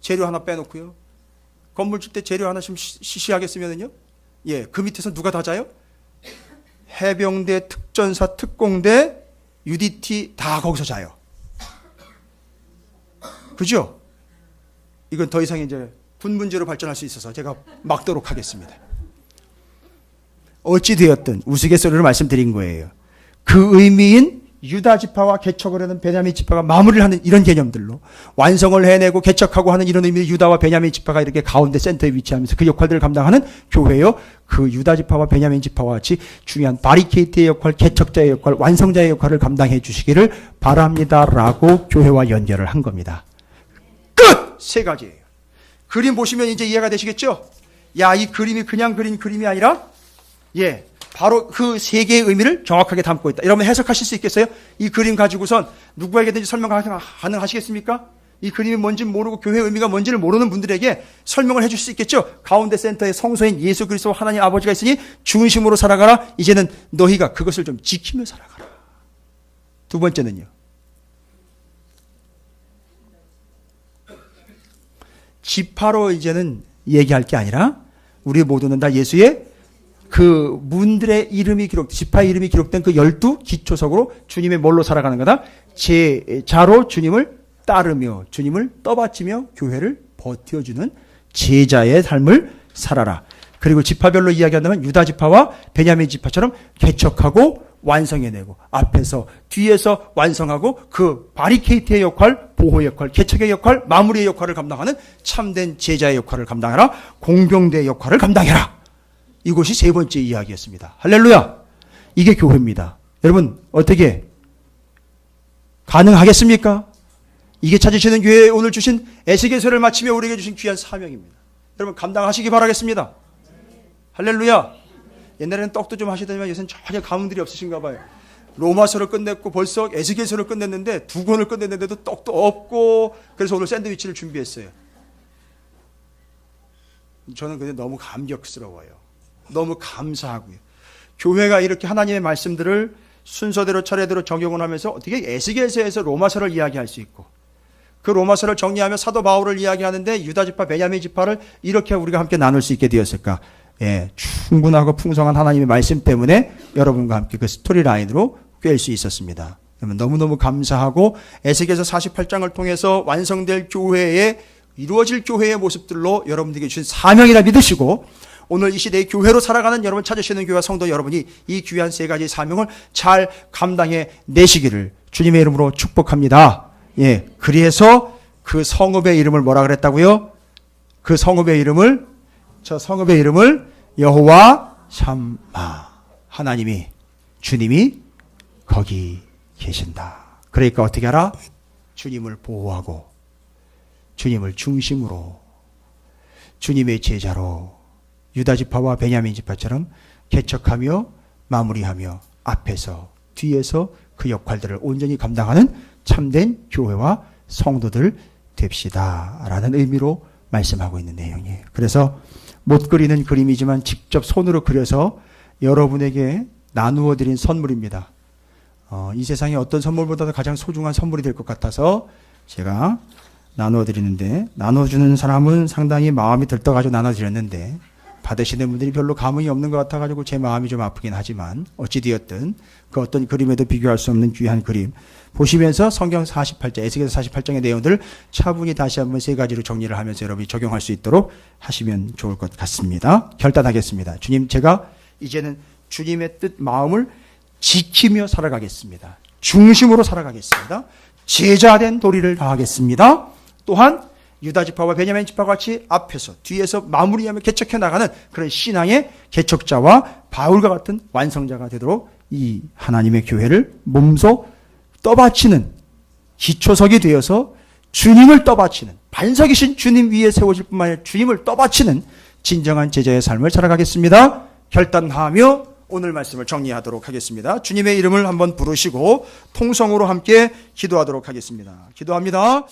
재료 하나 빼놓고요. 건물 질 때 재료 하나 좀 시시하게 쓰면은요. 예, 그 밑에서 누가 다 자요? 해병대, 특전사, 특공대, UDT 다 거기서 자요. 그죠? 이건 더 이상 이제 군 문제로 발전할 수 있어서 제가 막도록 하겠습니다. 어찌되었든 우스갯소리로 말씀드린 거예요. 그 의미인 유다 지파와 개척을 하는 베냐민 지파가 마무리를 하는 이런 개념들로 완성을 해내고 개척하고 하는 이런 의미의 유다와 베냐민 지파가 이렇게 가운데 센터에 위치하면서 그 역할들을 감당하는 교회요. 그 유다 지파와 베냐민 지파와 같이 중요한 바리케이트의 역할, 개척자의 역할, 완성자의 역할을 감당해 주시기를 바랍니다라고 교회와 연결을 한 겁니다. 끝! 세 가지예요. 그림 보시면 이제 이해가 되시겠죠? 야, 이 그림이 그냥 그린 그림이 아니라 예, 바로 그 세 개의 의미를 정확하게 담고 있다. 여러분 해석하실 수 있겠어요? 이 그림 가지고선 누구에게든지 설명 가능하시겠습니까? 이 그림이 뭔지 모르고 교회의 의미가 뭔지를 모르는 분들에게 설명을 해줄 수 있겠죠? 가운데 센터에 성소인 예수 그리스도 하나님 아버지가 있으니 중심으로 살아가라. 이제는 너희가 그것을 좀 지키며 살아가라. 두 번째는요. 지파로 이제는 얘기할 게 아니라 우리 모두는 다 예수의 그 문들의 이름이 지파 이름이 기록된 그 12 기초석으로 주님의 뭘로 살아가는 거다? 제자로 주님을 따르며 주님을 떠받치며 교회를 버텨주는 제자의 삶을 살아라. 그리고 지파별로 이야기한다면 유다 지파와 베냐민 지파처럼 개척하고 완성해내고 앞에서 뒤에서 완성하고 그 바리케이트의 역할, 보호의 역할, 개척의 역할, 마무리의 역할을 감당하는 참된 제자의 역할을 감당해라. 공병대의 역할을 감당해라. 이것이 세 번째 이야기였습니다. 할렐루야. 이게 교회입니다. 여러분 어떻게 가능하겠습니까? 이게 찾으시는 교회에 오늘 주신 에스겔서를 마치며 우리에게 주신 귀한 사명입니다. 여러분 감당하시기 바라겠습니다. 할렐루야. 옛날에는 떡도 좀 하시더니만 요새는 전혀 감흥들이 없으신가 봐요. 로마서를 끝냈고 벌써 에스겔서를 끝냈는데 2권을 끝냈는데도 떡도 없고 그래서 오늘 샌드위치를 준비했어요. 저는 근데 너무 감격스러워요. 너무 감사하고요. 교회가 이렇게 하나님의 말씀들을 순서대로 차례대로 적용을 하면서 어떻게 에스겔서에서 로마서를 이야기할 수 있고 그 로마서를 정리하며 사도 바울을 이야기하는데 유다 지파, 베냐민 지파를 이렇게 우리가 함께 나눌 수 있게 되었을까? 예, 충분하고 풍성한 하나님의 말씀 때문에 여러분과 함께 그 스토리라인으로 꿰일 수 있었습니다. 너무너무 감사하고 에스겔서 48장을 통해서 완성될 교회의 이루어질 교회의 모습들로 여러분들에게 주신 사명이라 믿으시고 오늘 이 시대의 교회로 살아가는 여러분 찾으시는 교회와 성도 여러분이 이 귀한 세 가지 사명을 잘 감당해 내시기를 주님의 이름으로 축복합니다. 예, 그래서 그 성읍의 이름을 뭐라 그랬다고요? 그 성읍의 이름을 여호와 샴마, 하나님이 주님이 거기 계신다. 그러니까 어떻게 하라? 주님을 보호하고 주님을 중심으로 주님의 제자로 유다 지파와 베냐민 지파처럼 개척하며 마무리하며 앞에서 뒤에서 그 역할들을 온전히 감당하는 참된 교회와 성도들 됩시다라는 의미로 말씀하고 있는 내용이에요. 그래서 못 그리는 그림이지만 직접 손으로 그려서 여러분에게 나누어 드린 선물입니다. 이 세상에 어떤 선물보다도 가장 소중한 선물이 될 것 같아서 제가 나누어 드리는데 나눠주는 사람은 상당히 마음이 들떠가지고 나눠드렸는데 받으시는 분들이 별로 감흥이 없는 것 같아가지고 제 마음이 좀 아프긴 하지만 어찌되었든 그 어떤 그림에도 비교할 수 없는 귀한 그림 보시면서 성경 48장, 에스겔서 48장의 내용들을 차분히 다시 한번 세 가지로 정리를 하면서 여러분이 적용할 수 있도록 하시면 좋을 것 같습니다. 결단하겠습니다. 주님, 제가 이제는 주님의 뜻, 마음을 지키며 살아가겠습니다. 중심으로 살아가겠습니다. 제자된 도리를 다하겠습니다. 또한 유다 지파와 베냐민 지파와 같이 앞에서 뒤에서 마무리하며 개척해 나가는 그런 신앙의 개척자와 바울과 같은 완성자가 되도록 이 하나님의 교회를 몸소 떠받치는 기초석이 되어서 주님을 떠받치는 반석이신 주님 위에 세워질 뿐만 아니라 주님을 떠받치는 진정한 제자의 삶을 살아가겠습니다. 결단하며 오늘 말씀을 정리하도록 하겠습니다. 주님의 이름을 한번 부르시고 통성으로 함께 기도하도록 하겠습니다. 기도합니다.